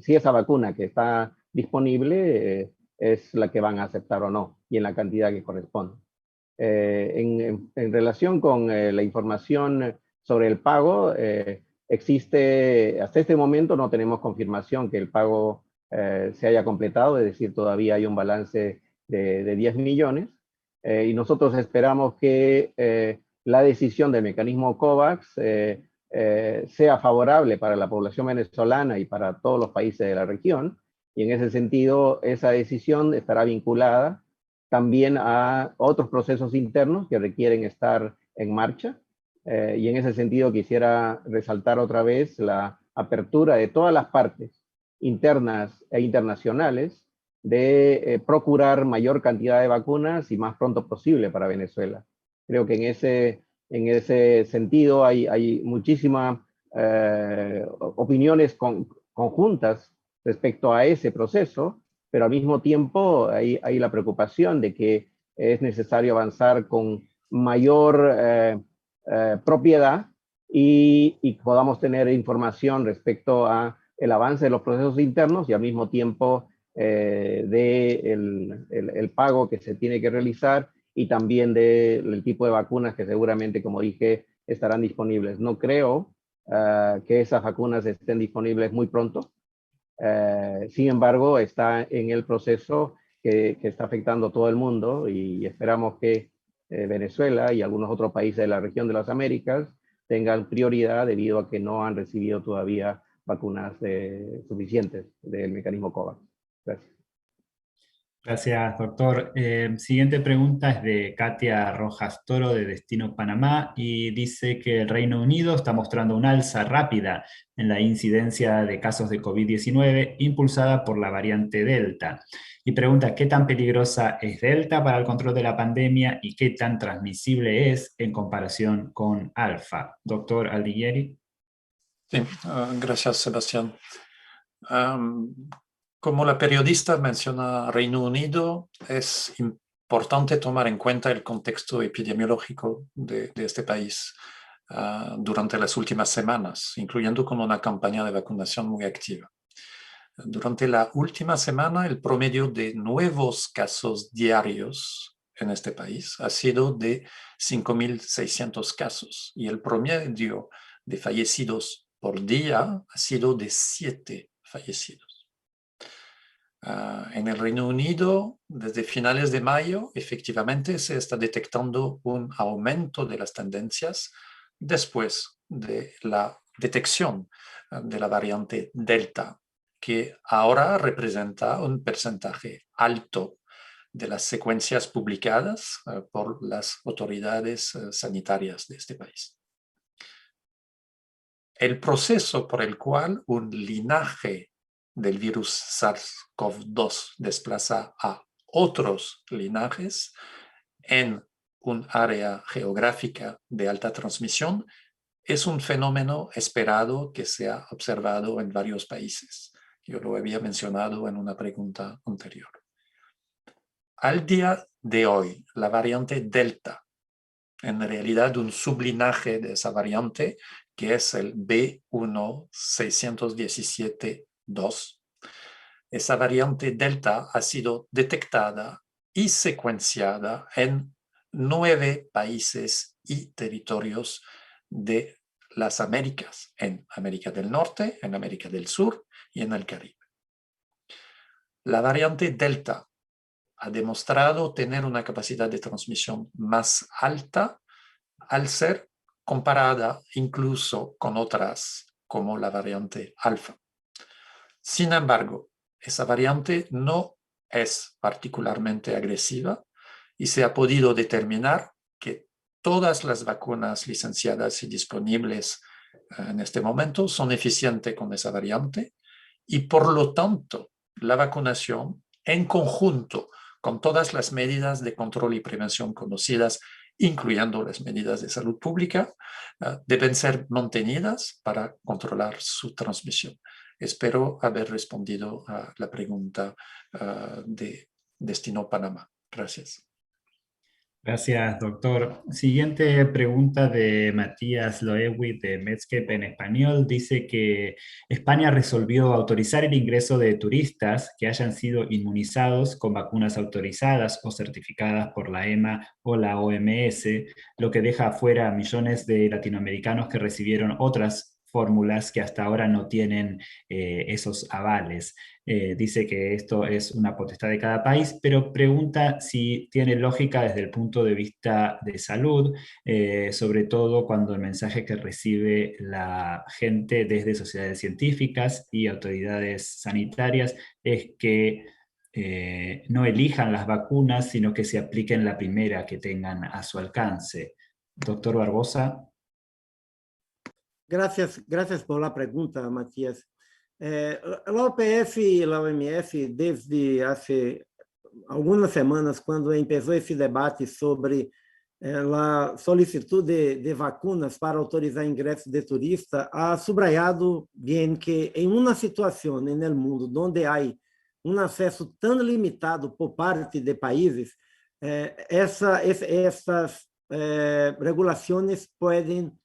si esa vacuna que está disponible es la que van a aceptar o no, y en la cantidad que corresponde. En relación con la información sobre el pago, existe, hasta este momento no tenemos confirmación que el pago se haya completado, es decir, todavía hay un balance de 10 millones, y nosotros esperamos que la decisión del mecanismo COVAX sea favorable para la población venezolana y para todos los países de la región, y en ese sentido esa decisión estará vinculada también a otros procesos internos que requieren estar en marcha. Y en ese sentido quisiera resaltar otra vez la apertura de todas las partes internas e internacionales de procurar mayor cantidad de vacunas y más pronto posible para Venezuela. Creo que en ese sentido hay muchísimas opiniones conjuntas respecto a ese proceso, pero al mismo tiempo hay la preocupación de que es necesario avanzar con mayor propiedad y podamos tener información respecto a el avance de los procesos internos y al mismo tiempo el pago que se tiene que realizar y también del tipo de vacunas que seguramente, como dije, estarán disponibles. No creo que esas vacunas estén disponibles muy pronto. Sin embargo, está en el proceso que está afectando a todo el mundo y esperamos que Venezuela y algunos otros países de la región de las Américas tengan prioridad debido a que no han recibido todavía vacunas suficientes del mecanismo COVAX. Gracias. Gracias, doctor. Siguiente pregunta es de Katia Rojas Toro de Destino Panamá y dice que el Reino Unido está mostrando una alza rápida en la incidencia de casos de COVID-19 impulsada por la variante Delta. Y pregunta, ¿qué tan peligrosa es Delta para el control de la pandemia y qué tan transmisible es en comparación con Alfa? Doctor Aldiguieri. Sí, gracias, Sebastián. Como la periodista menciona Reino Unido, es importante tomar en cuenta el contexto epidemiológico de este país durante las últimas semanas, incluyendo con una campaña de vacunación muy activa. Durante la última semana, el promedio de nuevos casos diarios en este país ha sido de 5.600 casos y el promedio de fallecidos por día ha sido de 7 fallecidos. En el Reino Unido, desde finales de mayo, efectivamente se está detectando un aumento de las tendencias después de la detección de la variante Delta, que ahora representa un porcentaje alto de las secuencias publicadas por las autoridades sanitarias de este país. El proceso por el cual un linaje del virus SARS-CoV-2 desplaza a otros linajes en un área geográfica de alta transmisión es un fenómeno esperado que se ha observado en varios países. Yo lo había mencionado en una pregunta anterior. Al día de hoy, la variante Delta, en realidad un sublinaje de esa variante, que es el B16172, esa variante Delta ha sido detectada y secuenciada en 9 países y territorios de las Américas, en América del Norte, en América del Sur y en el Caribe. La variante Delta ha demostrado tener una capacidad de transmisión más alta al ser comparada incluso con otras como la variante Alfa. Sin embargo, esa variante no es particularmente agresiva y se ha podido determinar que todas las vacunas licenciadas y disponibles en este momento son eficientes con esa variante y por lo tanto la vacunación en conjunto con todas las medidas de control y prevención conocidas, incluyendo las medidas de salud pública, deben ser mantenidas para controlar su transmisión. Espero haber respondido a la pregunta de Destino Panamá. Gracias. Gracias, doctor. Siguiente pregunta de Matías Loewi de Medscape en español. Dice que España resolvió autorizar el ingreso de turistas que hayan sido inmunizados con vacunas autorizadas o certificadas por la EMA o la OMS, lo que deja afuera a millones de latinoamericanos que recibieron otras fórmulas que hasta ahora no tienen esos avales. Dice que esto es una potestad de cada país, pero pregunta si tiene lógica desde el punto de vista de salud, sobre todo cuando el mensaje que recibe la gente desde sociedades científicas y autoridades sanitarias es que no elijan las vacunas, sino que se apliquen la primera que tengan a su alcance. Doctor Barbosa. Gracias por la pregunta, Matías. La OPF y la OMS, desde hace algunas semanas, cuando empezó ese debate sobre la solicitud de vacunas para autorizar ingreso de turista, ha subrayado bien que en una situación en el mundo donde hay un acceso tan limitado por parte de países, essas regulaciones pueden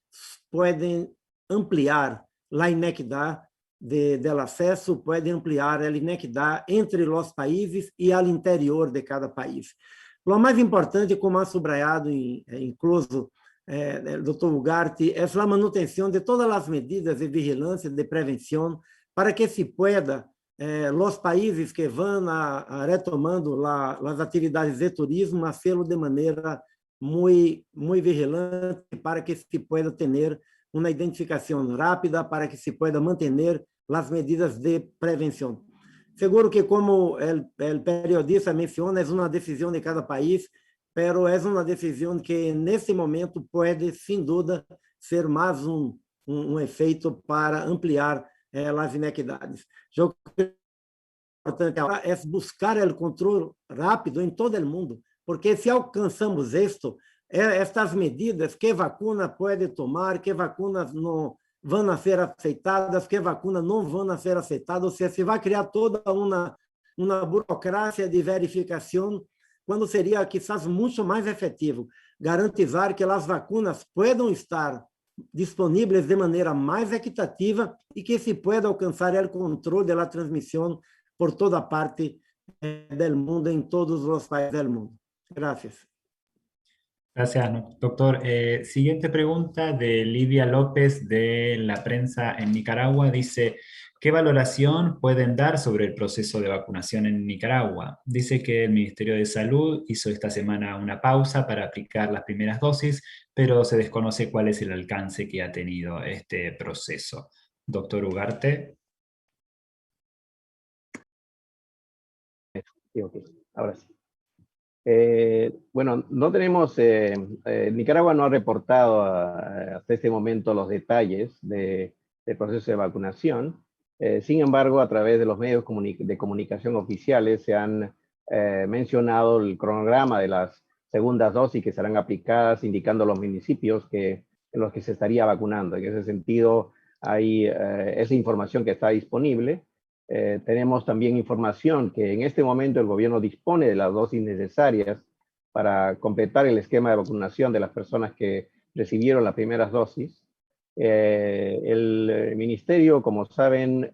ampliar la inequidad del acceso, puede ampliar a inequidad entre os países e ao interior de cada país. O mais importante, como ha subrayado incluso el Dr. Ugarte, é a manutenção de todas as medidas de vigilância, de prevenção, para que se pueda, os países que vão retomando as atividades de turismo, hacerlo de maneira muito vigilante, para que se pueda ter uma identificação rápida, para que se pueda manter as medidas de prevenção. Seguro que, como o periodista menciona, é uma decisão de cada país, pero é uma decisão que, nesse momento, pode, sem dúvida, ser mais um efeito para ampliar as inequidades. O que é importante agora é buscar o controle rápido em todo o mundo, porque se alcançamos isto, estas medidas, que vacuna pode tomar, que vacunas não vão ser aceitadas, que vacunas não vão ser aceitadas, ou seja, se vai criar toda uma burocracia de verificação, quando seria, quizás, muito mais efetivo garantizar que as vacunas possam estar disponíveis de maneira mais equitativa e que se pueda alcançar o controle da transmissão por toda parte do mundo, em todos os países do mundo. Gracias. Gracias, doctor. Siguiente pregunta de Lidia López de La Prensa en Nicaragua. Dice, ¿qué valoración pueden dar sobre el proceso de vacunación en Nicaragua? Dice que el Ministerio de Salud hizo esta semana una pausa para aplicar las primeras dosis, pero se desconoce cuál es el alcance que ha tenido este proceso. Doctor Ugarte. Sí, ok, ahora sí. Bueno, no tenemos, Nicaragua no ha reportado hasta este momento los detalles del proceso de vacunación. Sin embargo, a través de los medios de comunicación oficiales se han mencionado el cronograma de las segundas dosis que serán aplicadas, indicando los municipios en los que se estaría vacunando. En ese sentido, hay esa información que está disponible. Tenemos también información que en este momento el gobierno dispone de las dosis necesarias para completar el esquema de vacunación de las personas que recibieron las primeras dosis. El ministerio, como saben,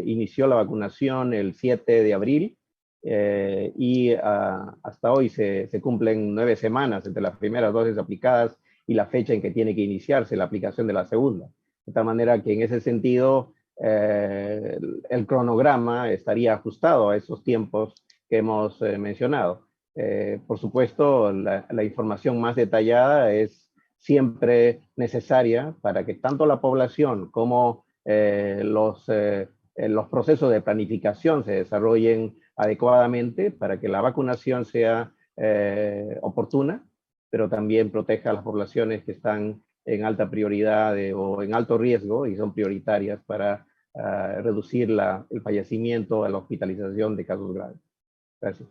inició la vacunación el 7 de abril y hasta hoy se cumplen 9 semanas entre las primeras dosis aplicadas y la fecha en que tiene que iniciarse la aplicación de la segunda. De tal manera que en ese sentido el cronograma estaría ajustado a esos tiempos que hemos mencionado. Por supuesto, la información más detallada es siempre necesaria para que tanto la población como los procesos de planificación se desarrollen adecuadamente para que la vacunación sea oportuna, pero también proteja a las poblaciones que están en alta prioridad o en alto riesgo y son prioritarias para reducir el fallecimiento a la hospitalización de casos graves. Gracias.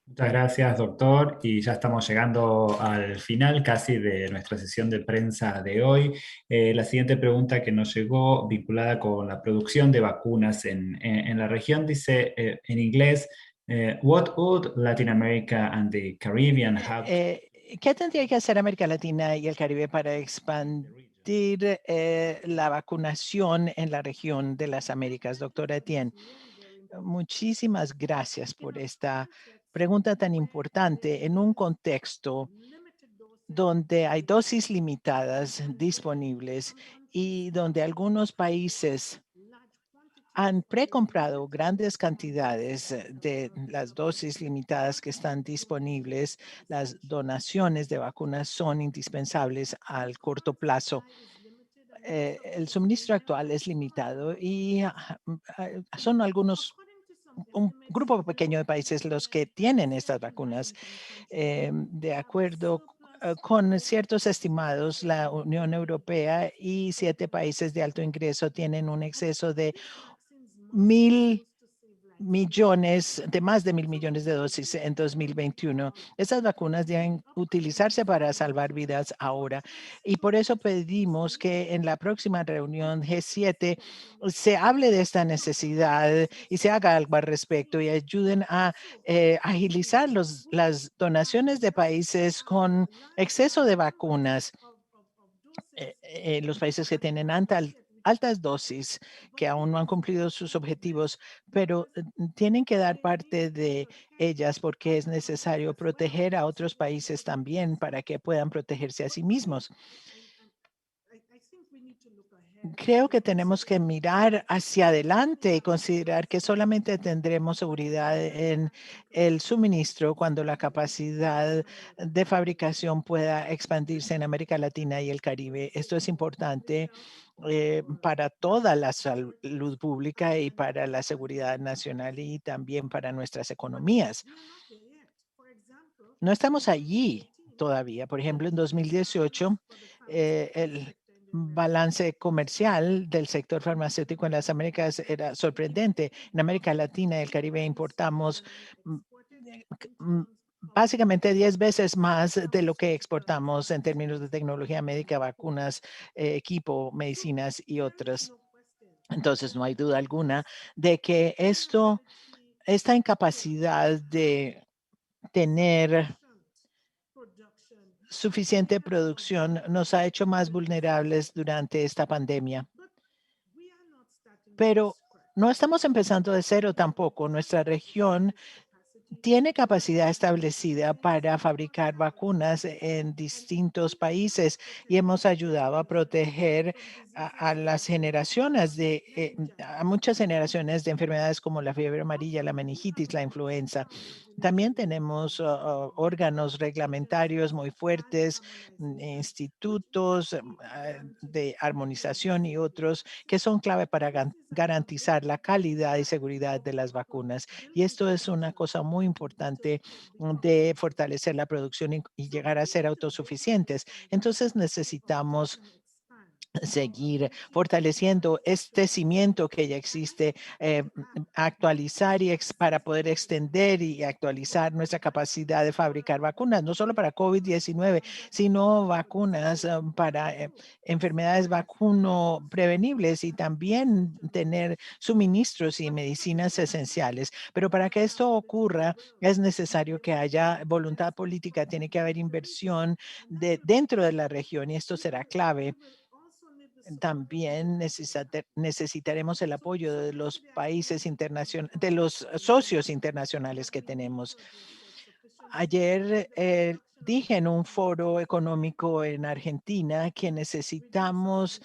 Muchas gracias, doctor. Y ya estamos llegando al final casi de nuestra sesión de prensa de hoy. La siguiente pregunta que nos llegó vinculada con la producción de vacunas en la región dice en inglés, what would Latin America and the Caribbean have? ¿Qué tendría que hacer América Latina y el Caribe para expandir la vacunación en la región de las Américas? Doctora Etienne, muchísimas gracias por esta pregunta tan importante en un contexto donde hay dosis limitadas disponibles y donde algunos países han precomprado grandes cantidades de las dosis limitadas que están disponibles. Las donaciones de vacunas son indispensables al corto plazo. El suministro actual es limitado y son un grupo pequeño de países los que tienen estas vacunas. De acuerdo con ciertos estimados, la Unión Europea y 7 países de alto ingreso tienen un exceso de más de 1.000 millones de dosis en 2021. Esas vacunas deben utilizarse para salvar vidas ahora. Y por eso pedimos que en la próxima reunión G7 se hable de esta necesidad y se haga algo al respecto y ayuden a agilizar las donaciones de países con exceso de vacunas. Los países que tienen altas dosis, que aún no han cumplido sus objetivos, pero tienen que dar parte de ellas porque es necesario proteger a otros países también para que puedan protegerse a sí mismos. Creo que tenemos que mirar hacia adelante y considerar que solamente tendremos seguridad en el suministro cuando la capacidad de fabricación pueda expandirse en América Latina y el Caribe. Esto es importante para toda la salud pública y para la seguridad nacional y también para nuestras economías. No estamos allí todavía. Por ejemplo, en 2018, el balance comercial del sector farmacéutico en las Américas era sorprendente. En América Latina y el Caribe importamos básicamente 10 veces más de lo que exportamos en términos de tecnología médica, vacunas, equipo, medicinas y otras. Entonces, no hay duda alguna de que esta incapacidad de tener suficiente producción nos ha hecho más vulnerables durante esta pandemia. Pero no estamos empezando de cero tampoco. Nuestra región tiene capacidad establecida para fabricar vacunas en distintos países y hemos ayudado a proteger a las generaciones a muchas generaciones de enfermedades como la fiebre amarilla, la meningitis, la influenza. También tenemos órganos reglamentarios muy fuertes, institutos de armonización y otros que son clave para garantizar la calidad y seguridad de las vacunas. Y esto es una cosa muy importante de fortalecer la producción y llegar a ser autosuficientes. Entonces necesitamos seguir fortaleciendo este cimiento que ya existe, actualizar para poder extender y actualizar nuestra capacidad de fabricar vacunas, no solo para COVID-19, sino vacunas para enfermedades vacuno prevenibles y también tener suministros y medicinas esenciales. Pero para que esto ocurra, es necesario que haya voluntad política, tiene que haber inversión dentro de la región y esto será clave. También necesitaremos el apoyo de los países internacionales, de los socios internacionales que tenemos. Ayer dije en un foro económico en Argentina que necesitamos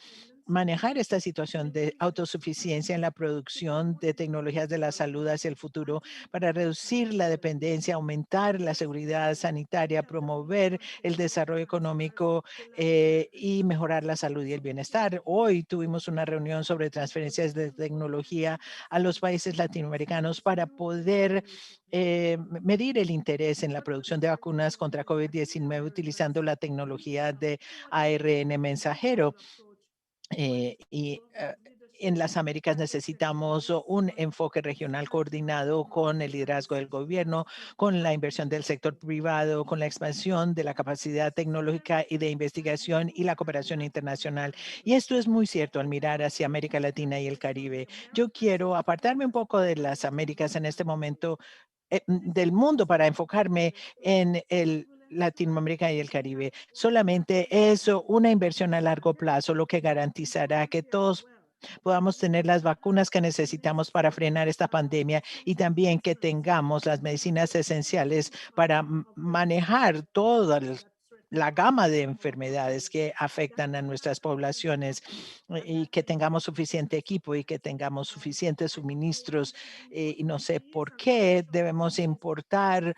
manejar esta situación de autosuficiencia en la producción de tecnologías de la salud hacia el futuro para reducir la dependencia, aumentar la seguridad sanitaria, promover el desarrollo económico y mejorar la salud y el bienestar. Hoy tuvimos una reunión sobre transferencias de tecnología a los países latinoamericanos para poder medir el interés en la producción de vacunas contra COVID-19 utilizando la tecnología de ARN mensajero. En las Américas necesitamos un enfoque regional coordinado con el liderazgo del gobierno, con la inversión del sector privado, con la expansión de la capacidad tecnológica y de investigación y la cooperación internacional. Y esto es muy cierto al mirar hacia América Latina y el Caribe. Yo quiero apartarme un poco de las Américas en este momento del mundo para enfocarme en Latinoamérica y el Caribe. Solamente es una inversión a largo plazo lo que garantizará que todos podamos tener las vacunas que necesitamos para frenar esta pandemia y también que tengamos las medicinas esenciales para manejar toda la gama de enfermedades que afectan a nuestras poblaciones y que tengamos suficiente equipo y que tengamos suficientes suministros. Y no sé por qué debemos importar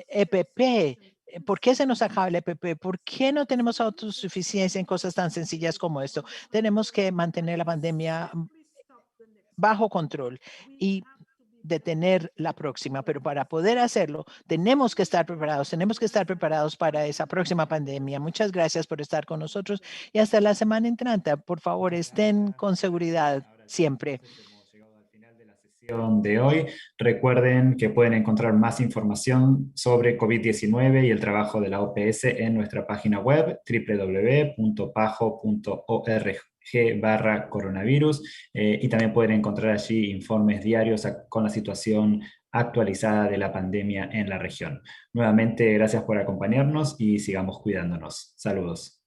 EPP. ¿Por qué se nos acaba el EPP? ¿Por qué no tenemos autosuficiencia en cosas tan sencillas como esto? Tenemos que mantener la pandemia bajo control y detener la próxima, pero para poder hacerlo tenemos que estar preparados para esa próxima pandemia. Muchas gracias por estar con nosotros y hasta la semana entrante. Por favor, estén con seguridad siempre. De hoy. Recuerden que pueden encontrar más información sobre COVID-19 y el trabajo de la OPS en nuestra página web www.pajo.org/coronavirus y también pueden encontrar allí informes diarios con la situación actualizada de la pandemia en la región. Nuevamente, gracias por acompañarnos y sigamos cuidándonos. Saludos.